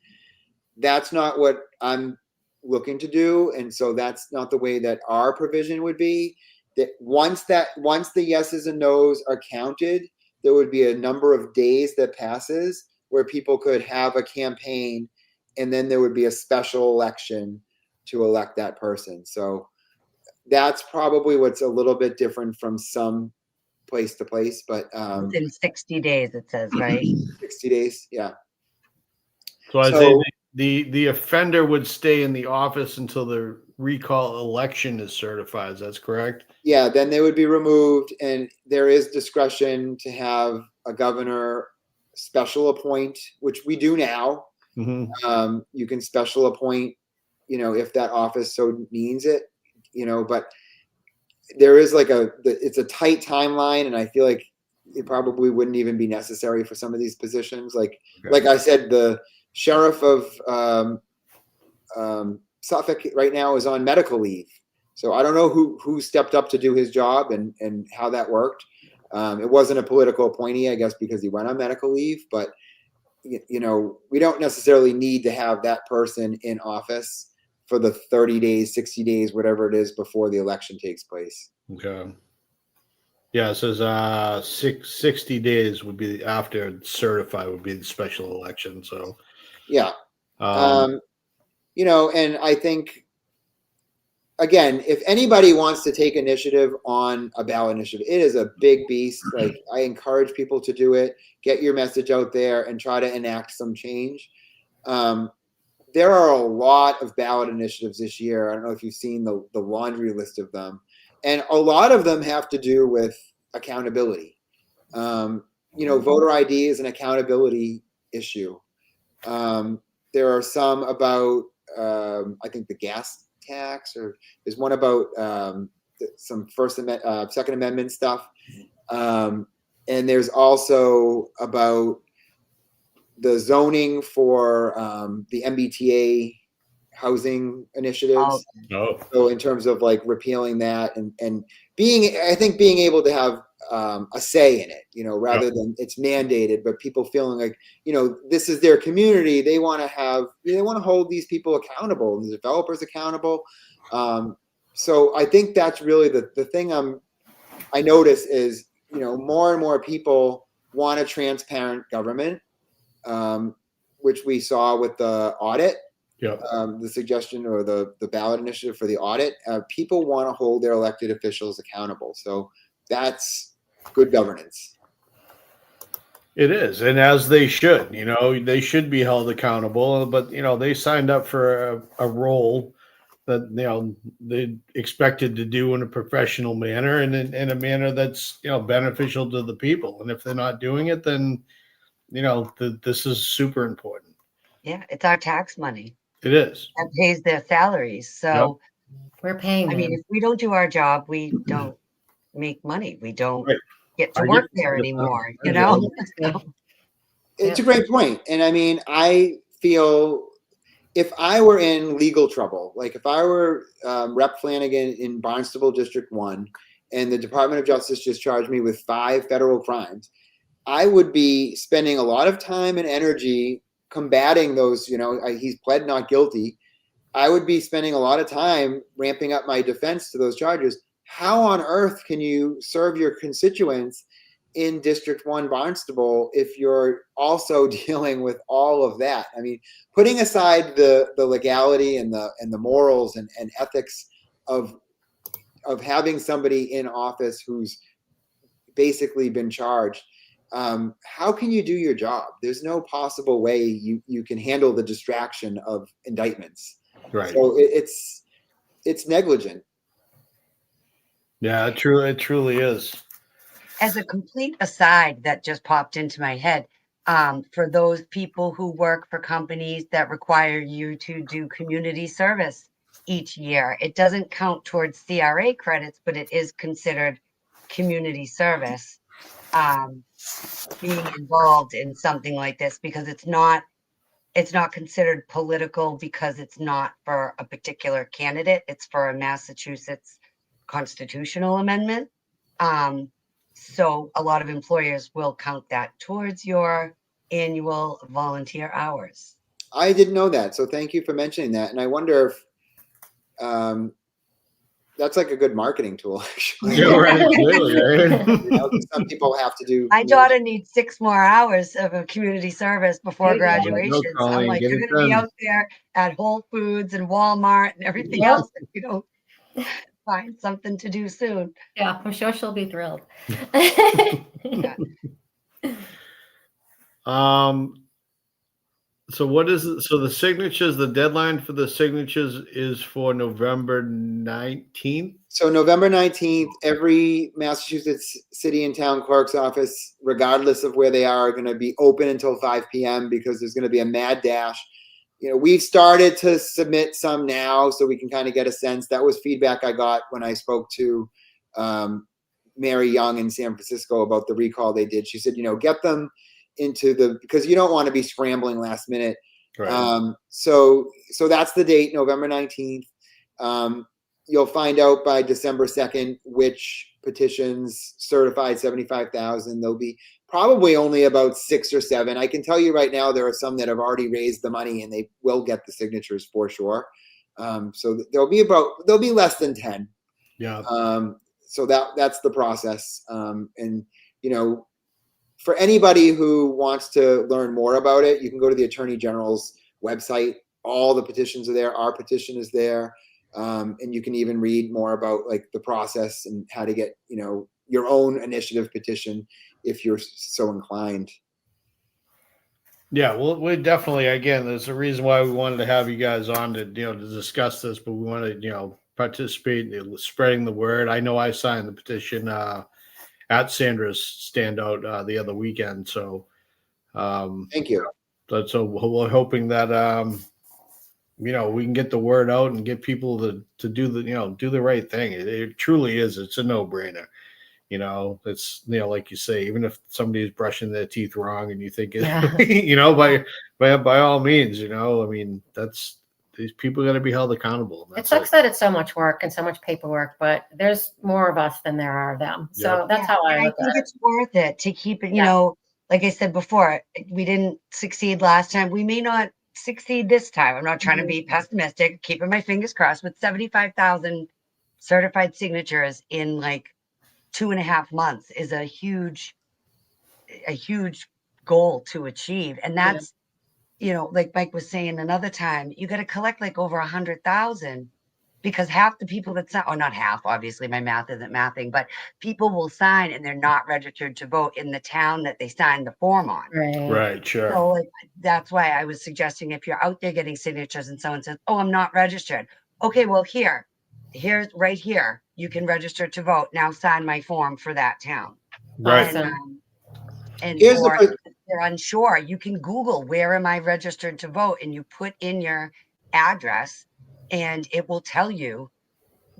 E: That's not what I'm looking to do, and so that's not the way that our provision would be. That once the yeses and nos are counted, there would be a number of days that passes where people could have a campaign, and then there would be a special election to elect that person. So that's probably what's a little bit different from some place to place, but
F: Within 60 days, it says, right?
E: 60 days, yeah.
C: So I say the offender would stay in the office until the recall election is certified. That's correct.
E: Yeah, then they would be removed, and there is discretion to have a governor special appoint, which we do now.
C: Mm-hmm.
E: You can special appoint, if that office so needs it, but there is it's a tight timeline, and I feel like it probably wouldn't even be necessary for some of these positions. Like I said, the sheriff of Suffolk right now is on medical leave. So I don't know who stepped up to do his job and how that worked. It wasn't a political appointee, I guess, because he went on medical leave, but we don't necessarily need to have that person in office for the 30 days, 60 days, whatever it is before the election takes place.
C: Okay. Yeah, it says 60 days would be after certified would be the special election. So
E: yeah. And I think, again, if anybody wants to take initiative on a ballot initiative, it is a big beast. Like, I encourage people to do it, get your message out there and try to enact some change. There are a lot of ballot initiatives this year. I don't know if you've seen the laundry list of them. And a lot of them have to do with accountability. Voter ID is an accountability issue. There are some about, I think, the gas tax, or there's one about some Second Amendment stuff. And there's also about the zoning for the MBTA housing initiatives.
C: Oh.
E: So in terms of like repealing that and being able to have a say in it, rather than it's mandated, but people feeling like, this is their community. They want to hold these people accountable, the developers accountable. So I think that's really the thing I notice is, more and more people want a transparent government, which we saw with the audit.
C: Yeah.
E: The suggestion or the ballot initiative for the audit, people want to hold their elected officials accountable. So that's good governance.
C: It is, and as they should. They should be held accountable. But they signed up for a role that they expected to do in a professional manner and in a manner that's beneficial to the people. And if they're not doing it, then this is super important.
F: Yeah, it's our tax money
C: It is.
F: that pays their salaries. So,
D: We're paying them.
F: if we don't do our job, we don't make money. We don't
C: Right.
F: get to
C: I
F: work
C: get
F: there
C: it.
F: anymore,
E: It's a great point. And I feel if I were in legal trouble, like if I were Rep. Flanagan in Barnstable District 1 and the Department of Justice just charged me with 5 federal crimes, I would be spending a lot of time and energy combating those. He's pled not guilty. I would be spending a lot of time ramping up my defense to those charges. How on earth can you serve your constituents in District 1 Barnstable if you're also dealing with all of that? I mean, putting aside the legality and the morals and ethics of having somebody in office who's basically been charged, how can you do your job? There's no possible way you can handle the distraction of indictments.
C: Right.
E: So it's negligent.
C: Yeah, it truly is.
F: As a complete aside that just popped into my head, for those people who work for companies that require you to do community service each year, it doesn't count towards CRA credits, but it is considered community service, being involved in something like this, because it's not considered political because it's not for a particular candidate. It's for a Massachusetts constitutional amendment. So a lot of employers will count that towards your annual volunteer hours.
E: I didn't know that. So thank you for mentioning that. And I wonder if that's like a good marketing tool, actually.
C: Yeah, right. Clearly, right?
E: Some people have to do.
F: My daughter needs 6 more hours of a community service before graduation.
C: No,
F: So I'm
C: Colleen,
F: like,
C: get
F: you're
C: it
F: going to be
C: done.
F: out there at Whole Foods and Walmart and everything
D: Yeah.
F: else if you don't find something to do soon.
D: Yeah, I'm sure she'll be thrilled.
F: Yeah.
C: So what is it? So the signatures, the deadline for the signatures is for November 19th.
E: So November 19th, every Massachusetts city and town clerk's office, regardless of where they are going to be open until 5 p.m. because there's going to be a mad dash. You know, we've started to submit some now so we can kind of get a sense. That was feedback I got when I spoke to Mary Young in San Francisco about the recall they did. She said, you know, get them into because you don't want to be scrambling last minute.
C: Right.
E: So that's the date, November 19th. You'll find out by December 2nd which petitions certified 75,000. There'll be probably only about 6 or 7. I can tell you right now there are some that have already raised the money and they will get the signatures for sure. So there'll be less than 10.
C: Yeah.
E: So that's the process. And you know, for anybody who wants to learn more about it, you can go to the Attorney General's website. All the petitions are there. Our petition is there. And you can even read more about like the process and how to get, you know, your own initiative petition if you're so inclined.
C: Yeah, well, we definitely, again, there's a reason why we wanted to have you guys on to, you know, to discuss this, but we want to, you know, participate in spreading the word. I know I signed the petition at Sandra's standout the other weekend. So,
E: Thank you.
C: so we're hoping that, you know, we can get the word out and get people to do the, you know, do the right thing. It truly is. It's a no-brainer. You know, it's, you know, like you say, even if somebody is brushing their teeth wrong and you think, you know, by all means, you know, I mean, these people got to be held accountable.
D: It sucks that it's so much work and so much paperwork, but there's more of us than there are of them. So that's how I look
F: think
D: at it.
F: it's worth it to keep it, you know, like I said before, we didn't succeed last time. We may not succeed this time. I'm not trying to be pessimistic, keeping my fingers crossed, with 75,000 certified signatures in like 2.5 months is a huge goal to achieve. And that's, you know, like Mike was saying another time, you got to collect like over 100,000 because half the people that sign, or not half, obviously my math isn't mathing, but people will sign and they're not registered to vote in the town that they signed the form on.
C: Right. Sure.
F: So like, that's why I was suggesting if you're out there getting signatures and someone says, oh, I'm not registered. Okay, well, here's right here. You can register to vote. Now sign my form for that town.
C: Right.
F: And
E: Here's
F: or
E: the-
F: if you're unsure, you can Google where am I registered to vote, and you put in your address, and it will tell you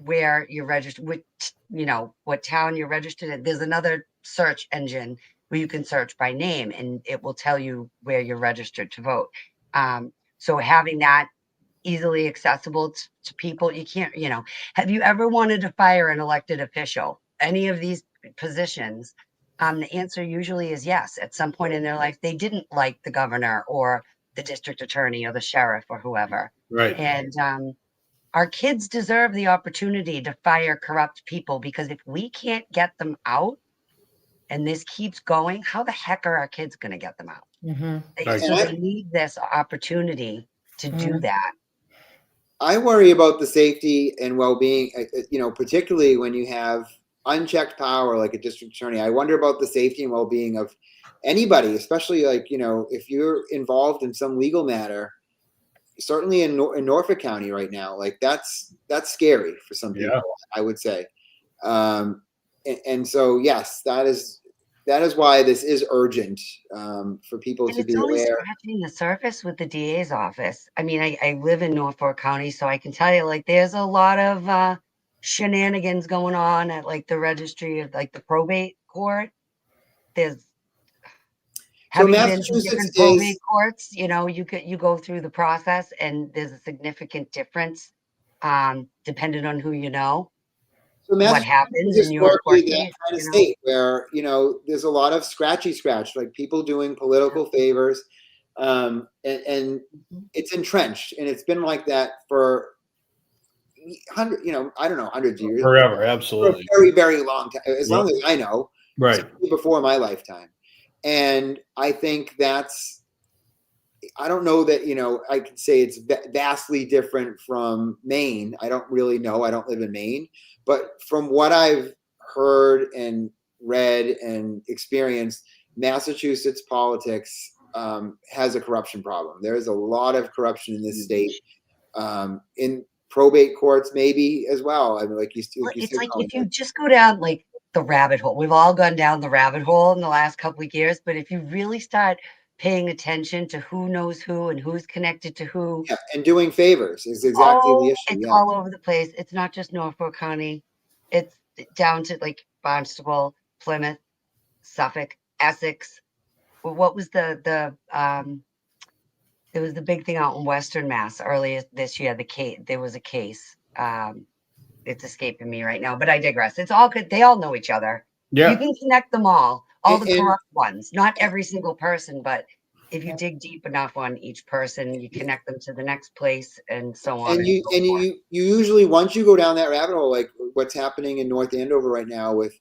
F: where you're registered, which, you know, what town you're registered in. There's another search engine where you can search by name, and it will tell you where you're registered to vote. So having that easily accessible to people, you can't, you know, have you ever wanted to fire an elected official? Any of these positions? The answer usually is yes. At some point in their life, they didn't like the governor or the district attorney or the sheriff or whoever.
C: Right.
F: And our kids deserve the opportunity to fire corrupt people, because if we can't get them out and this keeps going, how the heck are our kids going to get them out? So they need this opportunity to do that.
E: I worry about the safety and well-being, you know, particularly when you have unchecked power like a district attorney. I wonder about the safety and well-being of anybody, especially like, you know, if you're involved in some legal matter, certainly in Norfolk County right now, like that's scary for some people, I would say. And so, yes, that is why this is urgent for people to be aware.
F: It's only scratching the surface with the DA's office. I mean, I live in Norfolk County, so I can tell you, like, there's a lot of shenanigans going on at like the registry of like the probate court. There's having been to different probate courts, you know, you go through the process, and there's a significant difference depending on who you know.
E: So
F: what happens in your court case,
E: that kind of state where, you know, there's a lot of scratch, like people doing political favors, and it's entrenched, and it's been like that for hundreds of years,
C: Forever, absolutely,
E: for a very, very long time, as long as I know,
C: right,
E: before my lifetime. And I think I don't know that, you know, I could say it's vastly different from Maine. I don't really know. I don't live in Maine. But from what I've heard and read and experienced, Massachusetts politics has a corruption problem. There is a lot of corruption in this state, in probate courts maybe as well. I mean, like you
F: It's
E: said,
F: like
E: Colin,
F: if you just go down like the rabbit hole, we've all gone down the rabbit hole in the last couple of years, but if you really start paying attention to who knows who and who's connected to who,
E: yeah, and doing favors is exactly the issue.
F: it's
E: Yeah.
F: all over the place. It's not just Norfolk County. It's down to like Barnstable, Plymouth, Suffolk, Essex. Well, what was there was the big thing out in Western Mass earlier this year. There was a case. It's escaping me right now, but I digress. It's all good. They all know each other. You
C: Yeah.
F: can connect them all the
E: And-
F: corrupt ones, not every single person, but if you dig deep enough on each person, you connect them to the next place and so on.
E: And you
F: so forth.
E: you usually, once you go down that rabbit hole, like what's happening in North Andover right now with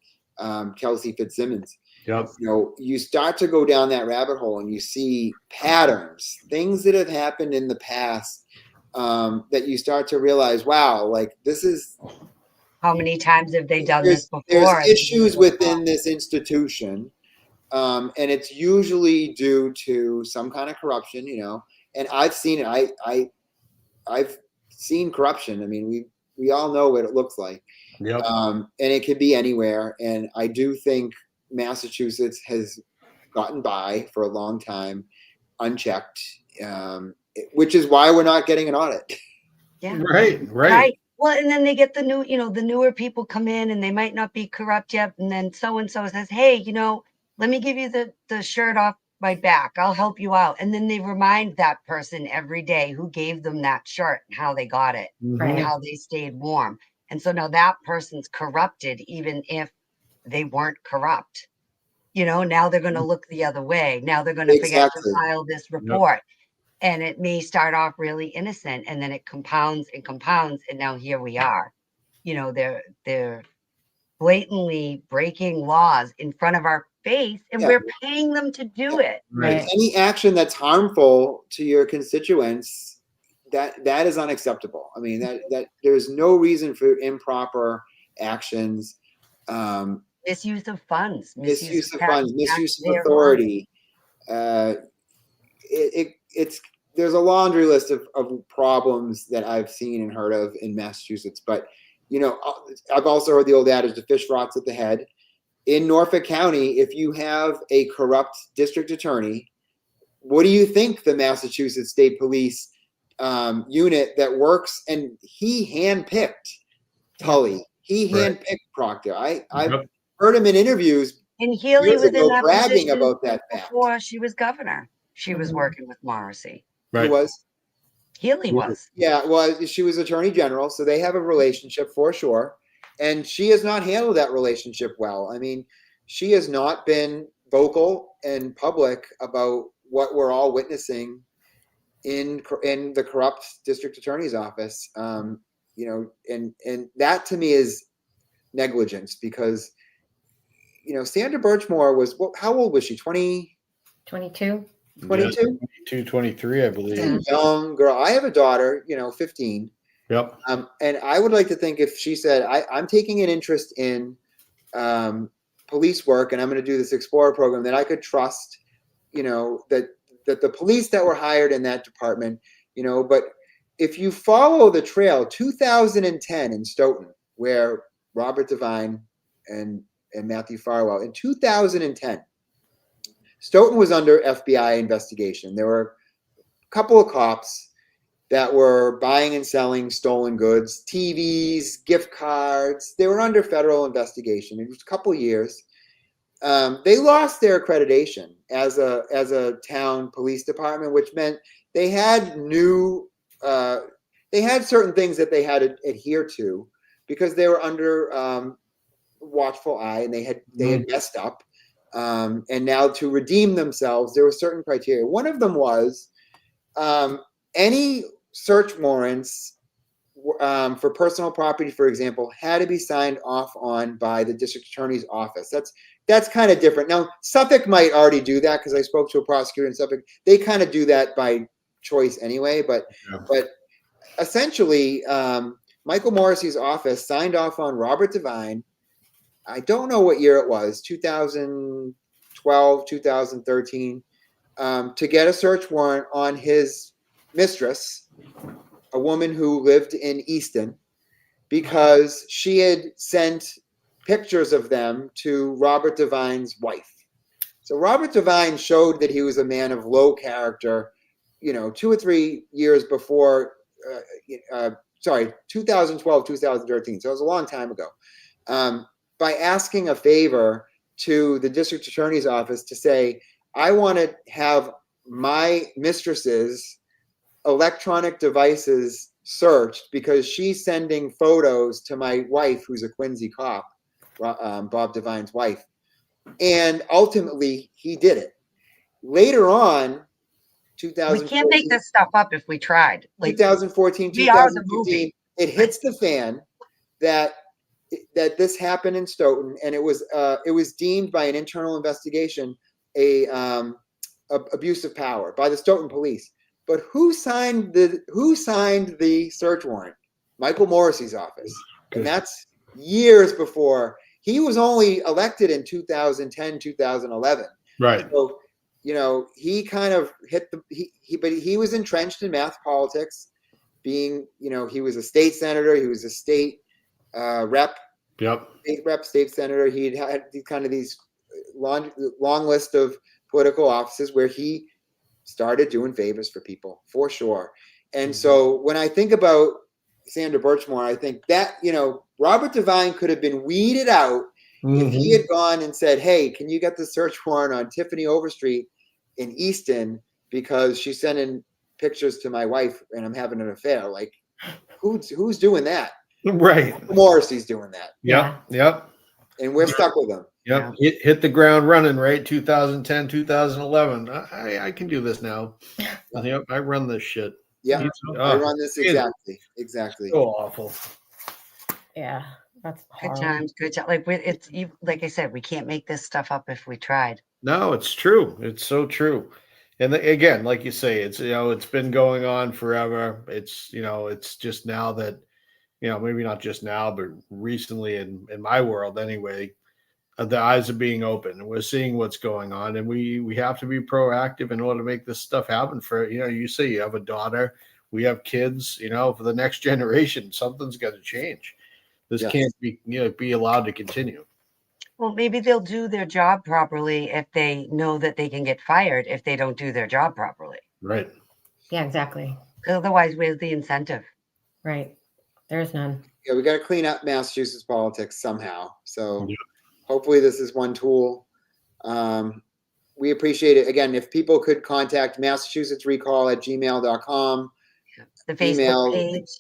E: Kelsey Fitzsimmons,
C: Yep.
E: you know, you start to go down that rabbit hole and you see patterns, things that have happened in the past, that you start to realize, wow, like this is,
F: How many times have they done this before?
E: there's issues within this institution, and it's usually due to some kind of corruption, you know. And I've seen it. I've seen corruption. I mean, we all know what it looks like,
C: Yep.
E: and it could be anywhere. And I do think Massachusetts has gotten by for a long time unchecked, which is why we're not getting an audit.
F: Yeah.
C: Right.
F: Well, and then they get the newer people come in and they might not be corrupt yet. And then so-and-so says, hey, let me give you the shirt off my back. I'll help you out. And then they remind that person every day who gave them that shirt and how they got it and
C: Mhm.
F: how they stayed warm. And so now that person's corrupted, even if they weren't corrupt. Now they're going to look the other way. Now they're going to forget
E: Exactly.
F: to file this report. And it may start off really innocent and then it compounds and compounds. And now here we are. They're blatantly breaking laws in front of our face and
E: Yeah.
F: we're paying them to do it.
C: Right.
E: Any action that's harmful to your constituents, that is unacceptable. I mean, that there's no reason for improper actions,
F: Misuse of funds.
E: misuse of funds,
F: taxpayer
E: misuse of
F: money.
E: authority. It's there's a laundry list of problems that I've seen and heard of in Massachusetts. But I've also heard the old adage, the fish rots at the head. In Norfolk County, if you have a corrupt district attorney, what do you think the Massachusetts State Police unit that works, and he handpicked Tully, he
C: Right.
E: handpicked Proctor. I've
C: Yep.
E: heard him in interviews
F: And Healy
E: years
F: was in
E: ago
F: that
E: bragging
F: position
E: about that fact.
F: before she was governor. She was
D: Mhm.
F: working with Morrissey.
C: Right.
E: He was.
F: Healy was.
E: Yeah, well, she was attorney general, so they have a relationship for sure. And she has not handled that relationship well. I mean, she has not been vocal and public about what we're all witnessing in the corrupt district attorney's office. And that to me is negligence because, Sandra Birchmore was, how old was she? 22?
D: 22.
C: 223, I believe.
D: Yeah.
E: Young girl. I have a daughter, 15.
C: Yep.
E: And I would like to think if she said, I'm taking an interest in police work and I'm going to do this Explorer program, that I could trust, that the police that were hired in that department, but if you follow the trail, 2010 in Stoughton, where Robert Devine and Matthew Farwell, in 2010, Stoughton was under FBI investigation. There were a couple of cops that were buying and selling stolen goods, TVs, gift cards. They were under federal investigation. It was a couple of years. They lost their accreditation as a town police department, which meant they had certain things that they had to adhere to because they were under watchful eye and they had messed up. And now to redeem themselves, there were certain criteria. One of them was any search warrants for personal property, for example, had to be signed off on by the district attorney's office. That's kind of different. Now, Suffolk might already do that because I spoke to a prosecutor in Suffolk. They kind of do that by choice anyway. But essentially, Michael Morrissey's office signed off on Robert Devine. I don't know what year it was, 2012, 2013. to get a search warrant on his mistress, a woman who lived in Easton, because she had sent pictures of them to Robert Devine's wife. So Robert Devine showed that he was a man of low character, 2 or 3 years before, 2012, 2013. So it was a long time ago. By asking a favor to the district attorney's office to say, I want to have my mistress's electronic devices searched because she's sending photos to my wife, who's a Quincy cop, Bob Devine's wife. And ultimately, he did it. Later on,
F: We can't make this stuff up if we tried.
E: 2014,
F: we are the
E: 2015,
F: movie.
E: it hits the fan that this happened in Stoughton, and it was deemed by an internal investigation a abuse of power by the Stoughton police. But who signed the search warrant? Michael Morrissey's office. And that's years before. He was only elected in 2010, 2011.
C: Right.
E: So, he kind of hit but he was entrenched in math politics, being, he was a state senator, he was a state rep, state senator. He had these long list of political offices where he started doing favors for people, for sure. And so when I think about Sandra Birchmore, I think that, Robert Devine could have been weeded out if he had gone and said, hey, can you get the search warrant on Tiffany Overstreet in Easton because she's sending pictures to my wife and I'm having an affair? Like, who's doing that?
C: Right.
E: Morrissey's doing that.
C: Yep.
E: And we're stuck with him.
C: Yep. Hit the ground running, right? 2010, 2011. I can do this now. Yep. I run this shit.
E: Yeah. I run this exactly.
C: So awful.
D: Yeah. That's
F: Good times. Like I said, we can't make this stuff up if we tried.
C: No, it's true. It's so true. And again, like you say, it's, it's been going on forever. It's, it's just now that, maybe not just now, but recently in my world anyway, the eyes are being opened and we're seeing what's going on, and we have to be proactive in order to make this stuff happen for, you say you have a daughter, we have kids, for the next generation, something's got to change. This can't be allowed to continue.
F: Well, maybe they'll do their job properly if they know that they can get fired if they don't do their job properly.
C: Right.
D: Yeah, exactly.
F: Otherwise, where's the incentive?
D: Right. There's none.
E: Yeah, we got to clean up Massachusetts politics somehow. So hopefully this is one tool. We appreciate it. Again, if people could contact massachusettsrecall@gmail.com.
F: The Facebook page.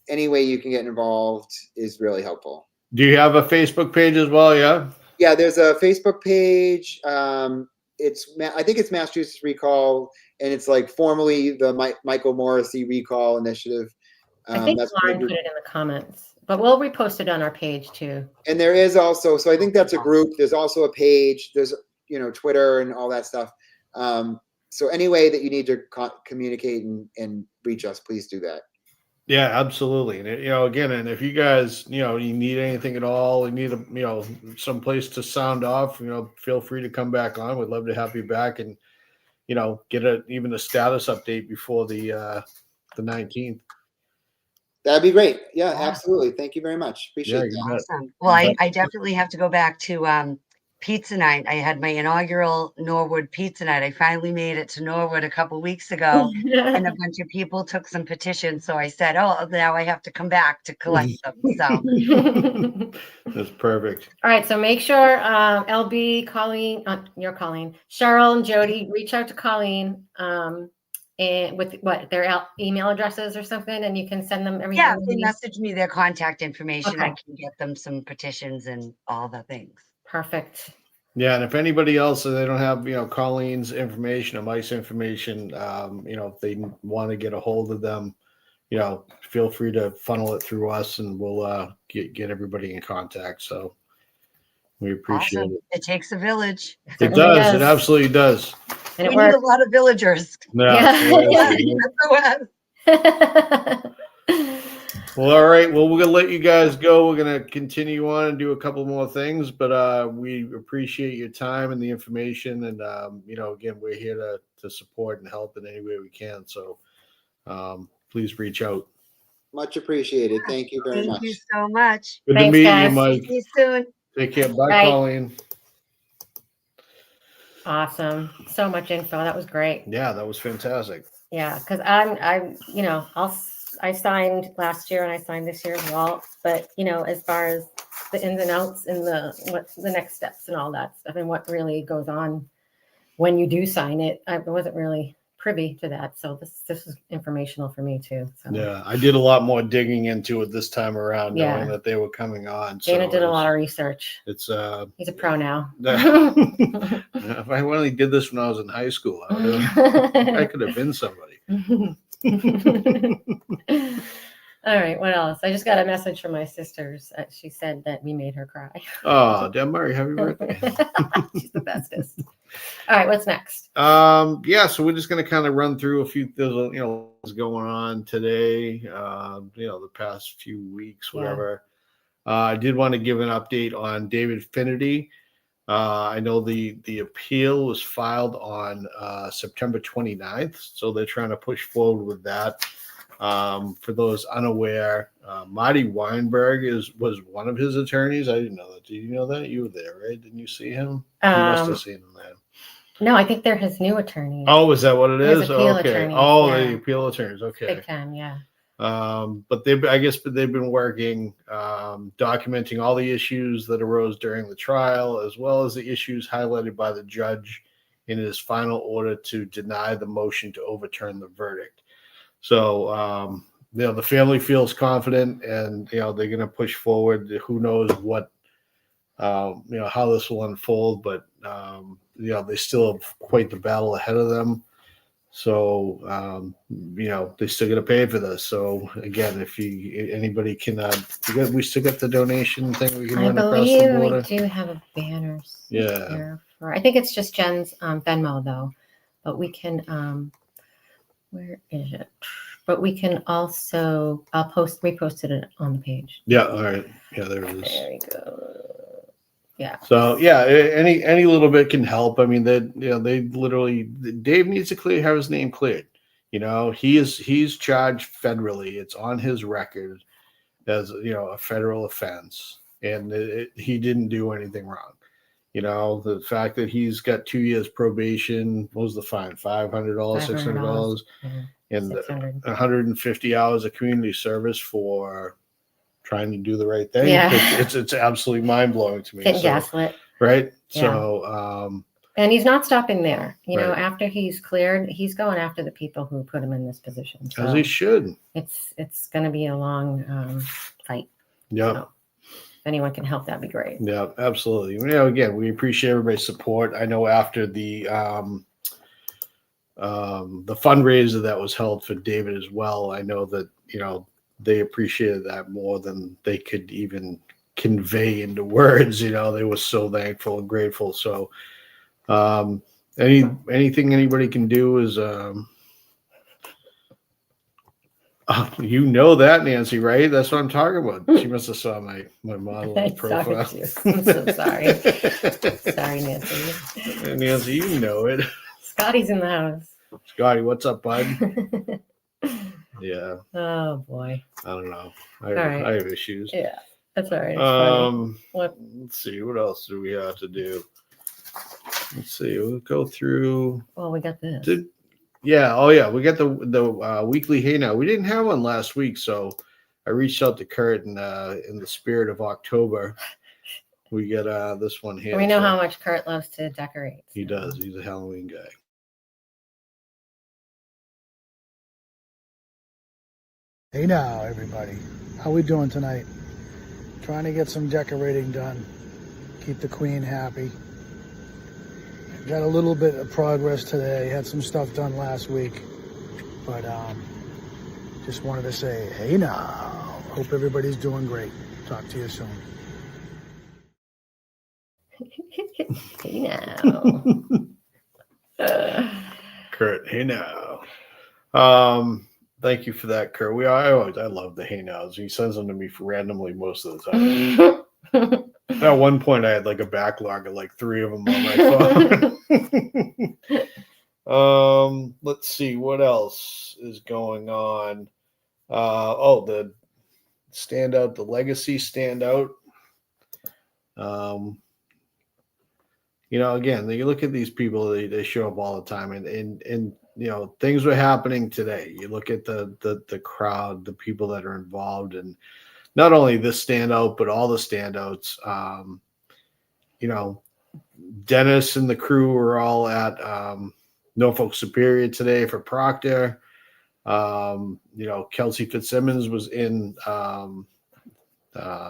E: Any way you can get involved is really helpful.
C: Do you have a Facebook page as well? Yeah.
E: Yeah, there's a Facebook page. I think it's Massachusetts Recall, and it's like formerly the Michael Morrissey Recall Initiative.
D: I think Lauren put it in the comments, but we'll repost it on our page too.
E: And there is also, so I think that's a group. There's also a page. There's Twitter and all that stuff. So any way that you need to communicate and reach us, please do that.
C: Yeah, absolutely. And again, and if you guys, you need anything at all, you need some place to sound off, feel free to come back on. We'd love to have you back and, get even a status update before the 19th.
E: That'd be great. Yeah, absolutely. Thank you very much. Appreciate that.
F: Awesome. Well, I definitely have to go back to pizza night. I had my inaugural Norwood pizza night. I finally made it to Norwood a couple weeks ago, and a bunch of people took some petitions. So I said, "Oh, now I have to come back to collect them." So
C: that's perfect.
D: All right, so make sure LB, Colleen, you're Colleen, Cheryl, and Jody reach out to Colleen, and with their email addresses or something, and you can send them everything.
F: Yeah, they message me their contact information. Okay. I can get them some petitions and all the things.
D: Perfect.
C: Yeah, and if anybody else, they don't have, Colleen's information or Mike's information, if they want to get a hold of them, feel free to funnel it through us, and we'll get everybody in contact. So we appreciate it.
F: It takes a village.
C: It does. It absolutely does.
D: And
F: we need a lot of villagers.
C: Yeah. Well, all right. Well, we're gonna let you guys go. We're gonna continue on and do a couple more things, but we appreciate your time and the information. And again, we're here to support and help in any way we can. So please reach out.
E: Much appreciated. Thank you very
F: Thank
E: much.
F: you so much.
C: Good to
D: Thanks,
C: meet
D: guys.
C: you, Mike.
F: See you soon.
C: Take care. Bye,
D: Bye.
C: Colleen.
D: Awesome. So much info. That was great.
C: Yeah, that was fantastic.
D: Yeah, because I signed last year and I signed this year as well. But as far as the ins and outs and what's the next steps and all that stuff and what really goes on when you do sign it, I wasn't really privy to that. So this is informational for me too. So
C: Yeah, I did a lot more digging into it this time around, knowing
D: Yeah.
C: that they were coming on.
D: Dana
C: so
D: did a lot of research.
C: It's
D: He's a pro now.
C: if I only did this when I was in high school, I could have been somebody.
D: All right, what else? I just got a message from my sisters. She said that we made her cry.
C: Oh, Deb Murray, happy birthday.
D: She's the bestest. All right, what's next?
C: Yeah, so we're just gonna kind of run through a few things, what's going on today, the past few weeks,
D: Yeah.
C: whatever. I did want to give an update on David Finnerty. I know the appeal was filed on September 29th, so they're trying to push forward with that. For those unaware, Marty Weinberg was one of his attorneys. I didn't know that. Did you know that? You were there, right? Didn't you see him? You must have seen him then.
D: No, I think they're his new attorneys.
C: Oh, is that what it
D: His
C: is?
D: appeal
C: Okay.
D: attorneys,
C: Oh,
D: yeah.
C: the appeal attorneys. Okay.
D: Big time, yeah.
C: But they've been working, documenting all the issues that arose during the trial, as well as the issues highlighted by the judge in his final order to deny the motion to overturn the verdict. So, the family feels confident, and they're going to push forward. Who knows what, how this will unfold, but they still have quite the battle ahead of them. So, they still got to pay for this. So again, if anybody can, we still got the donation thing we can
D: I
C: run across the
D: believe we
C: border.
D: do have a banner.
C: Yeah.
D: Here I think it's just Jen's Venmo though, but we can. Where is it? But we can also reposted it on the page.
C: Yeah. All right. Yeah, there it is.
D: There we go. Yeah.
C: So yeah, any little bit can help. I mean, they literally, Dave needs to have his name cleared. He's charged federally. It's on his record as a federal offense, and he didn't do anything wrong. The fact that he's got 2 years probation, what was the fine? $500, $600, and
D: 600.
C: 150 hours of community service for trying to do the right thing.
D: Yeah.
C: It's absolutely mind blowing to me.
D: Getting
C: So,
D: gaslit.
C: right?
D: Yeah.
C: So
D: And he's not stopping there.
C: Right.
D: After he's cleared, he's going after the people who put him in this position. So
C: as he should.
D: it's going to be a long fight.
C: Yep.
D: So if anyone can help, that'd be great.
C: Yeah, absolutely. Again, we appreciate everybody's support. I know after the fundraiser that was held for David as well, I know that they appreciated that more than they could even convey into words. They were so thankful and grateful. So anything anybody can do is that, Nancy, right? That's what I'm talking about. She must have saw my model
D: I'm
C: profile.
D: so sorry. Sorry, Nancy.
C: Nancy, you know it.
D: Scotty's in the house.
C: Scotty, what's up, bud? Yeah,
D: Oh boy.
C: I don't know.
D: right.
C: I have issues.
D: Yeah, that's all right. It's funny. What?
C: Let's see. What else do we have to do? Let's see. We'll go through.
D: Well, we got this.
C: Yeah. Oh, yeah. We got the weekly Hey Now. We didn't have one last week, so I reached out to Kurt, and in the spirit of October, we got this one here.
D: We know
C: So
D: how much Kurt loves to decorate.
C: he
D: so.
C: does. He's a Halloween guy.
G: Hey now, everybody. How we doing tonight? Trying to get some decorating done. Keep the queen happy. Got a little bit of progress today. Had some stuff done last week. But just wanted to say, hey now. Hope everybody's doing great. Talk to you soon.
D: Hey now.
C: Kurt, hey now. Thank you for that, Kurt. I love the Hey Nows. He sends them to me randomly most of the time. At one point, I had like a backlog of like 3 of them on my phone. Let's see what else is going on. The standout, the legacy standout. Again, you look at these people; they show up all the time, and things were happening today. You look at the crowd, the people that are involved, and not only this standout, but all the standouts. Dennis and the crew were all at Norfolk Superior today for Proctor. Kelsey Fitzsimmons was in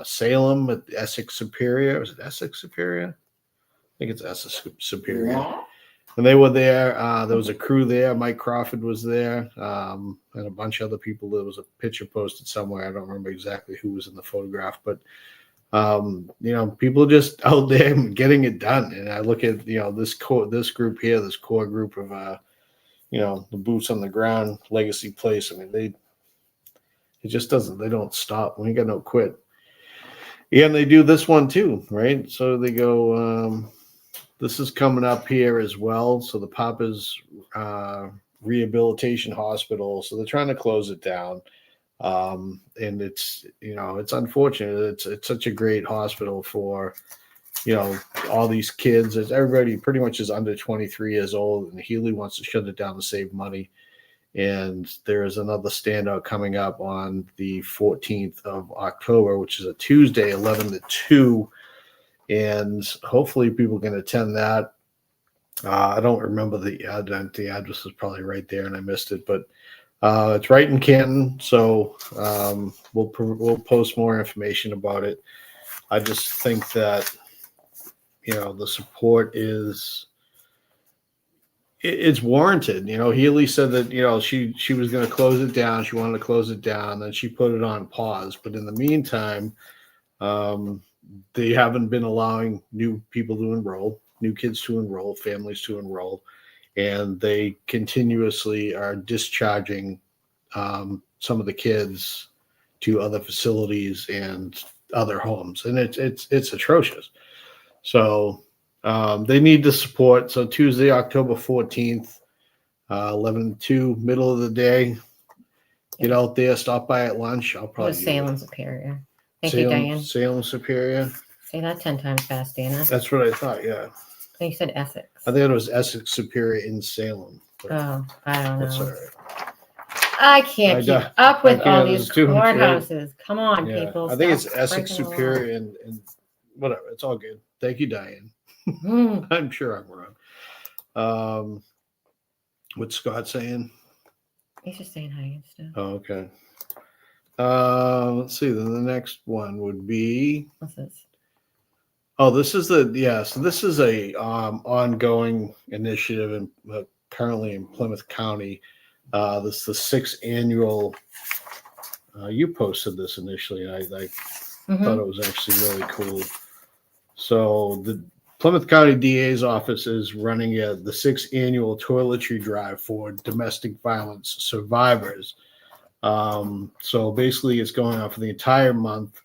C: Salem at Essex Superior. Was it Essex Superior? I think it's Essex Superior.
D: Yeah.
C: And they were there. There was a crew there. Mike Crawford was there, and a bunch of other people. There was a picture posted somewhere. I don't remember exactly who was in the photograph, but people just out there getting it done. And I look at this group here, this core group of the boots on the ground, Legacy Place. I mean, they don't stop. We ain't got no quit. Yeah, and they do this one too, right? So they go. This is coming up here as well. So the Papa's Rehabilitation Hospital. So they're trying to close it down, and it's unfortunate. It's such a great hospital for all these kids. Everybody pretty much is under 23 years old, and Healy wants to shut it down to save money. And there is another standout coming up on the 14th of October, which is a Tuesday, 11 to 2. And hopefully people can attend that. I don't remember the address. The address is probably right there, and I missed it. But it's right in Canton, so we'll post more information about it. I just think that the support it's warranted. Healy said that she was going to close it down. She wanted to close it down, then she put it on pause. But in the meantime, they haven't been allowing new people to enroll, new kids to enroll, families to enroll, and they continuously are discharging some of the kids to other facilities and other homes, and it's atrocious. So they need the support. So Tuesday, October 14th, 11 to 2, middle of the day. Get out there, stop by at lunch. I'll probably
D: Salem Superior. Thank you, Diane.
C: Salem Superior.
D: Say that 10 times fast, Dana.
C: That's what I thought. Yeah,
D: I think you said Essex.
C: I think it was Essex Superior in Salem. But
D: Oh, I don't
C: that's all
D: know.
C: right.
D: I can't keep up with all these
C: too much, right?
D: courthouses. Come on,
C: Yeah,
D: people.
C: I think it's
D: Stop
C: Essex
D: breaking the law.
C: Superior and whatever. It's all good. Thank you, Diane.
D: Mm.
C: I'm sure I'm wrong. What's Scott saying?
D: He's just saying hi and stuff.
C: Oh, okay. Let's see. Then the next one would be.
D: What's this?
C: Oh, this is So this is a ongoing initiative currently in Plymouth County. This is the 6th annual. You posted this initially, and I thought it was actually really cool. So the Plymouth County DA's office is running the 6th annual toiletry drive for domestic violence survivors. So basically, it's going on for the entire month.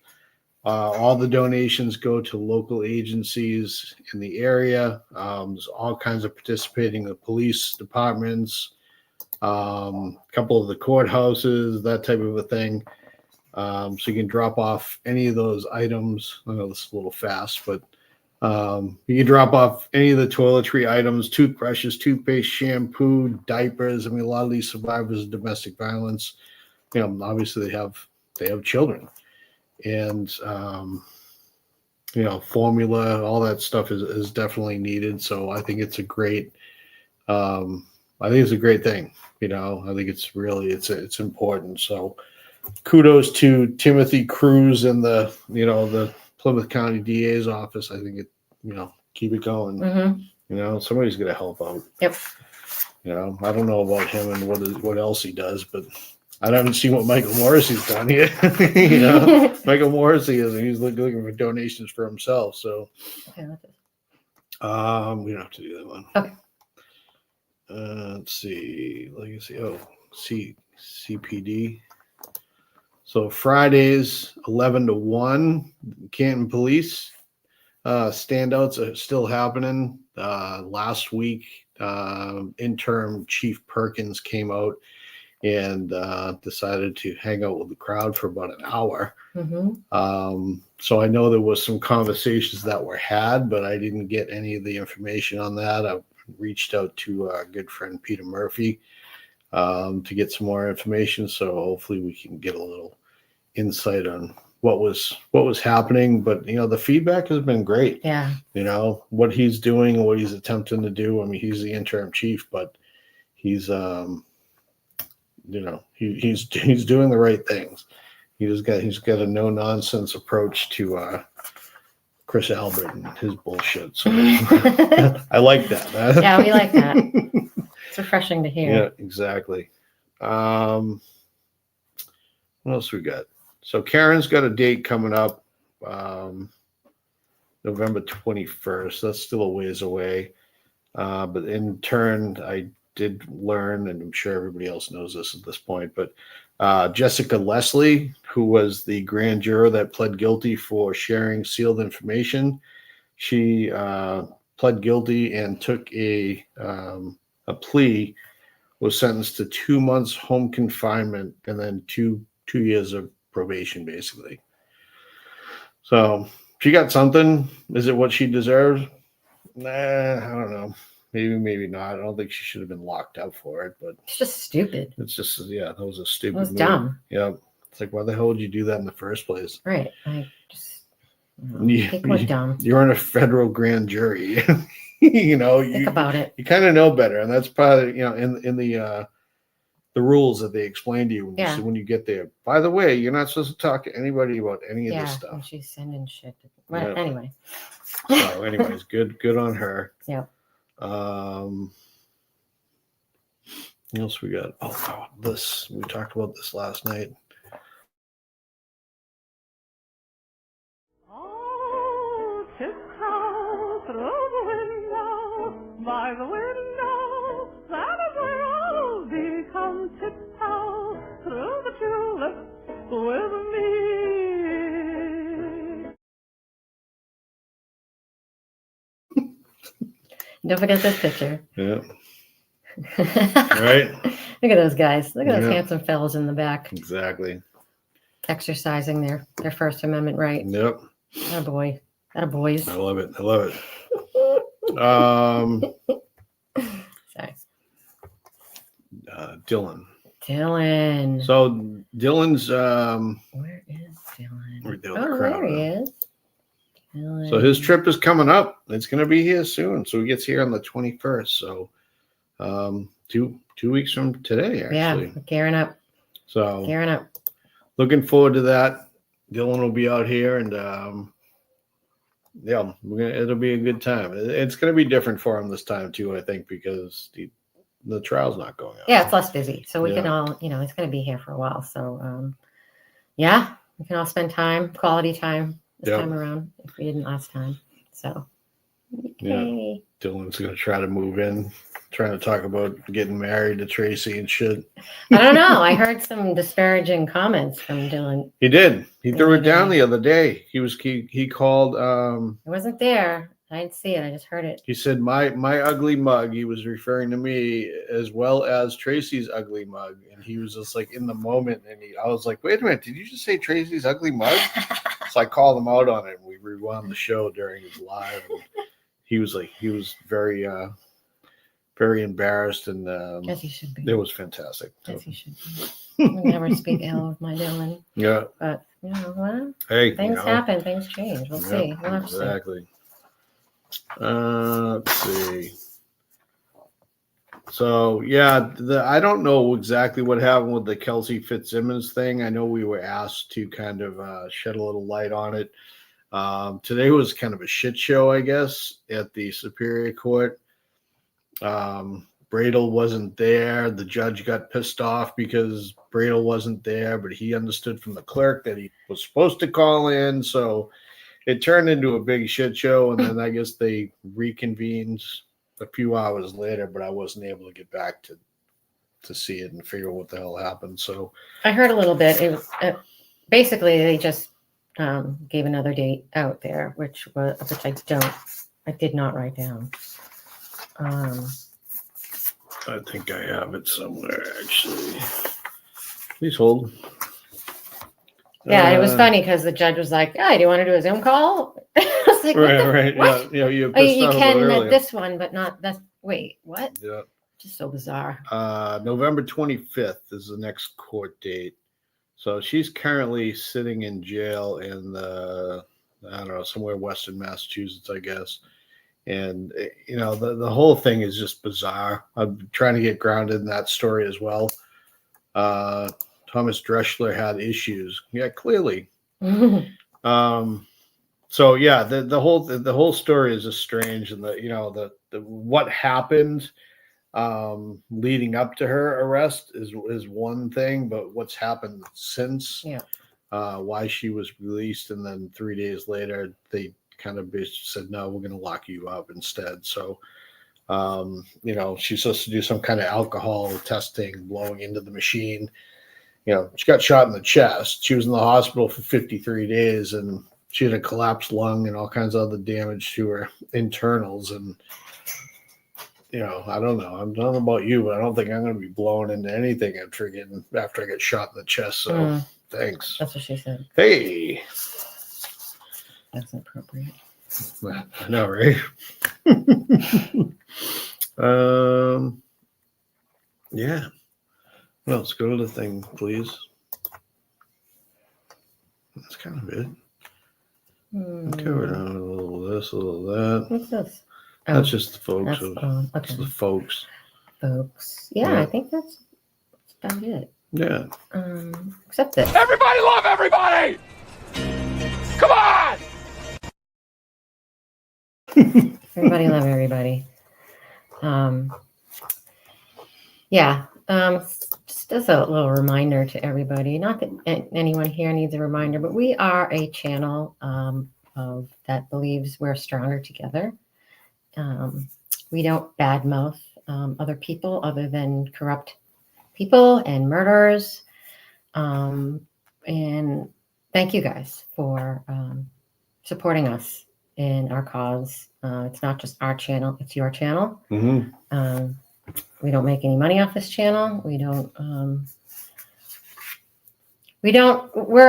C: All the donations go to local agencies in the area. There's all kinds of participating the police departments, a couple of the courthouses, that type of a thing. So you can drop off any of those items. I know this is a little fast, but you can drop off any of the toiletry items, toothbrushes, toothpaste, shampoo, diapers. I mean, a lot of these survivors of domestic violence, obviously they have children. And formula, all that stuff is definitely needed. So I think it's a great thing. I think it's really it's important. So kudos to Timothy Cruz and the Plymouth County DA's office. I think keep it going.
D: Mm-hmm.
C: Somebody's gonna help out.
D: Yep.
C: I don't know about him and what else he does, but I haven't seen what Michael Morrissey's done yet. Michael Morrissey he's looking for donations for himself. So
D: Okay, what's this?
C: we don't have to do that one.
D: Okay.
C: Let's see. Legacy. Oh, CPD. So Fridays, 11 to 1, Canton Police. Standouts are still happening. Last week, interim Chief Perkins came out and decided to hang out with the crowd for about an hour. So I know there was some conversations that were had, but I didn't get any of the information on that. I reached out to our good friend Peter Murphy to get some more information. So hopefully we can get a little insight on what was happening. But the feedback has been great.
D: Yeah.
C: What he's doing and what he's attempting to do. I mean, he's the interim chief, but he's he's doing the right things. He's got a no nonsense approach to Chris Albert and his bullshit. So I like that.
D: Yeah, we like that. It's refreshing to hear.
C: Yeah, exactly. What else we got? So Karen's got a date coming up, November 21st. That's still a ways away. But in turn, I did learn, and I'm sure everybody else knows this at this point, but Jessica Leslie, who was the grand juror that pled guilty for sharing sealed information, she pled guilty and took a plea, was sentenced to 2 months home confinement and then two years of probation, basically. So she got something. Is it what she deserves? Nah, I don't know. Maybe not. I don't think she should have been locked up for it, but
D: It's just stupid.
C: it's just, that was a stupid
D: It was
C: move.
D: dumb.
C: Yeah. It's like, why the hell would you do that in the first place?
D: Right. People are dumb.
C: You're in a federal grand jury.
D: Think about it.
C: You kind of know better, and that's probably in the rules that they explain to you when you get there. By the way, you're not supposed to talk to anybody about any of this
D: Yeah,
C: stuff.
D: and she's sending shit. Well,
C: Yeah.
D: anyway.
C: So, anyways, good on her.
D: Yep.
C: What else we got? Oh, this we talked about this last night.
H: Oh, tiptoe through the window, by the window, that is where I'll be. Come tiptoe through the tulips with me.
D: Don't forget this picture.
C: Yeah. Right.
D: Look at those guys. Look at those
C: Yeah.
D: handsome fellows in the back
C: Exactly.
D: exercising their First Amendment right.
C: Yep.
D: That boy. That boys.
C: I love it. Sorry. Dylan.
D: Dylan.
C: So Dylan's
D: Where is Dylan?
C: Right there
D: Oh,
C: with the
D: there
C: crowd.
D: he is. Dylan.
C: so his trip is coming up. It's going to be here soon. So he gets here on the 21st. So 2 weeks from today, actually.
D: Yeah, gearing up.
C: So
D: Gearing up.
C: looking forward to that. Dylan will be out here, and it'll be a good time. It's going to be different for him this time too, I think, because the trial's not going on.
D: Yeah, it's less busy. So we
C: Yeah.
D: can all, he's going to be here for a while. So, we can all spend quality time this
C: Yep.
D: time around if we didn't last time. So,
C: Yeah.
D: yay.
C: Dylan's going to try to move in, trying to talk about getting married to Tracy and shit.
D: I don't know. I heard some disparaging comments from Dylan.
C: He did. He threw it down
D: Yeah.
C: the other day. He called.
D: I wasn't there. I didn't see it. I just heard it.
C: He said my ugly mug. He was referring to me as well as Tracy's ugly mug, and he was just like in the moment. And I was like, wait a minute, did you just say Tracy's ugly mug? So I called him out on it. And we rewound the show during his live. And he was very very embarrassed, and
D: As he should be.
C: it was fantastic. So,
D: As he should be. I never speak ill of my Dylan.
C: yeah.
D: But, well,
C: Hey,
D: things happen. Things change. We'll see. We'll have to see.
C: Exactly. Let's see. So I don't know exactly what happened with the Kelsey Fitzsimmons thing. I know we were asked to kind of shed a little light on it. Today was kind of a shit show, I guess, at the Superior Court. Bradel wasn't there. The judge got pissed off because Bradel wasn't there, but he understood from the clerk that he was supposed to call in. So it turned into a big shit show, and then I guess they reconvened a few hours later, but I wasn't able to get back to to see it and figure out what the hell happened. So
D: I heard a little bit. It was basically they just gave another date out there, which I did not write down.
C: I think I have it somewhere actually. Please hold.
D: Yeah, it was
C: Uh,
D: funny because the judge was like, "Oh, do you want to do a Zoom call?" I was like,
C: Right,
D: what?
C: right.
D: What?
C: Yeah, you
D: Oh,
C: pissed
D: you
C: off
D: can
C: about
D: at
C: earlier.
D: this one, but not that. Wait, what?
C: Yeah.
D: Just so bizarre.
C: November 25th is the next court date. So she's currently sitting in jail in I don't know, somewhere Western Massachusetts, I guess. And the whole thing is just bizarre. I'm trying to get grounded in that story as well. Thomas Dreschler had issues. Yeah, clearly. So yeah, the whole story is just strange, and the what happened leading up to her arrest is one thing, but what's happened since,
D: Yeah.
C: Why she was released, and then 3 days later they kind of said, no, we're going to lock you up instead. So she's supposed to do some kind of alcohol testing, blowing into the machine. She got shot in the chest. She was in the hospital for 53 days, and she had a collapsed lung and all kinds of other damage to her internals. And I don't know. I don't know about you, but I don't think I'm going to be blown into anything after I get shot in the chest. So thanks.
D: That's what she said.
C: Hey,
D: That's inappropriate.
C: I know, right? Yeah. Well, let's go to the thing, please. That's kind of it. Covered on a little this, a little that.
D: What's this?
C: That's just the folks.
D: That's,
C: That's
D: okay.
C: the folks.
D: Folks. Yeah,
C: Yeah.
D: I think that's about it.
C: Yeah.
D: Except this.
A: Everybody love everybody! Come on!
D: Everybody love everybody. Yeah. Just as a little reminder to everybody, not that anyone here needs a reminder, but we are a channel that believes we're stronger together. We don't badmouth other people other than corrupt people and murderers. And thank you guys for supporting us in our cause. It's not just our channel, it's your channel.
C: Mm-hmm.
D: We don't make any money off this channel. We're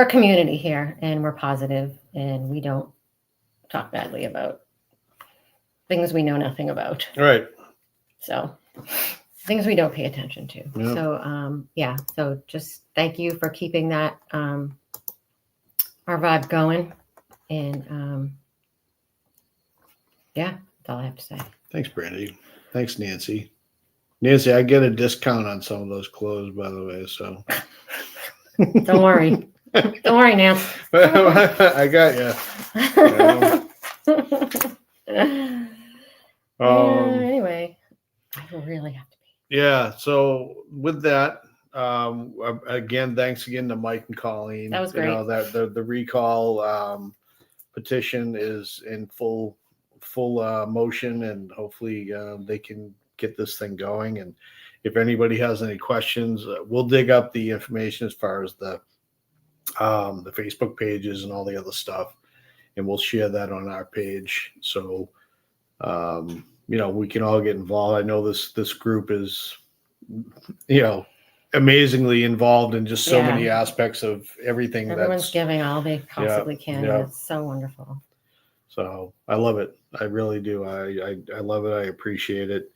D: a community here, and we're positive, and we don't talk badly about things we know nothing about.
C: Right.
D: So things we don't pay attention to.
C: Yeah.
D: So, so just thank you for keeping that, our vibe going. And, that's all I have to say.
C: Thanks, Brandy. Thanks, Nancy. Nancy, I get a discount on some of those clothes, by the way. So
D: Don't worry. Don't worry, Nance.
C: I got you.
D: Anyway, I really have to be.
C: Yeah. So with that, again, thanks again to Mike and Colleen.
D: That was great.
C: That the recall petition is in full motion, and hopefully they can get this thing going. And if anybody has any questions, we'll dig up the information as far as the Facebook pages and all the other stuff, and we'll share that on our page. So we can all get involved. I know this group is amazingly involved in just so many aspects of everything.
D: Everyone's giving all they possibly can.
C: yeah.
D: It's so wonderful.
C: So I love it. I really do. I love it. I appreciate it.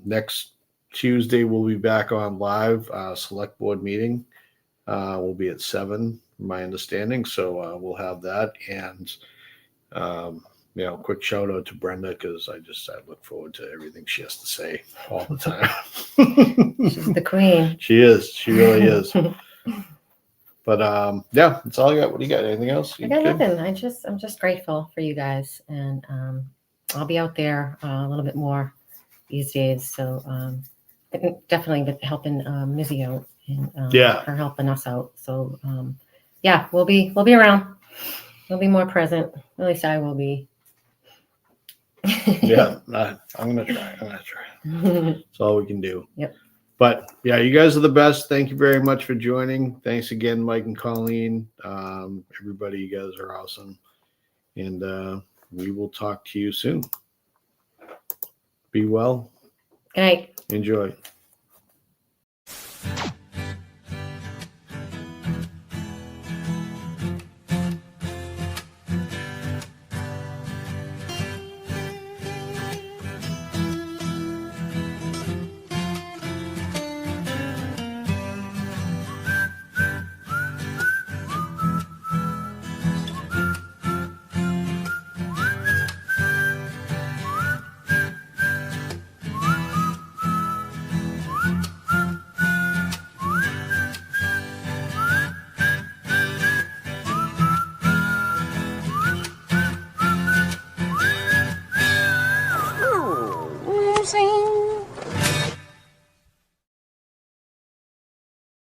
C: Next Tuesday, we'll be back on live select board meeting. We'll be at 7, from my understanding. So we'll have that. And, quick shout out to Brenda, because I look forward to everything she has to say all the time.
D: She's the queen.
C: She is. She really is. But that's all I got. What do you got? Anything else?
D: I got nothing. I'm just grateful for you guys, and I'll be out there a little bit more these days. So definitely been helping Mizzy out, and her helping us out. So we'll be around. We'll be more present. At least I will be.
C: I'm gonna try. That's all we can do.
D: Yep.
C: But yeah, you guys are the best. Thank you very much for joining. Thanks again, Mike and Colleen. Everybody, you guys are awesome. And we will talk to you soon. Be well.
D: Good night.
C: Enjoy.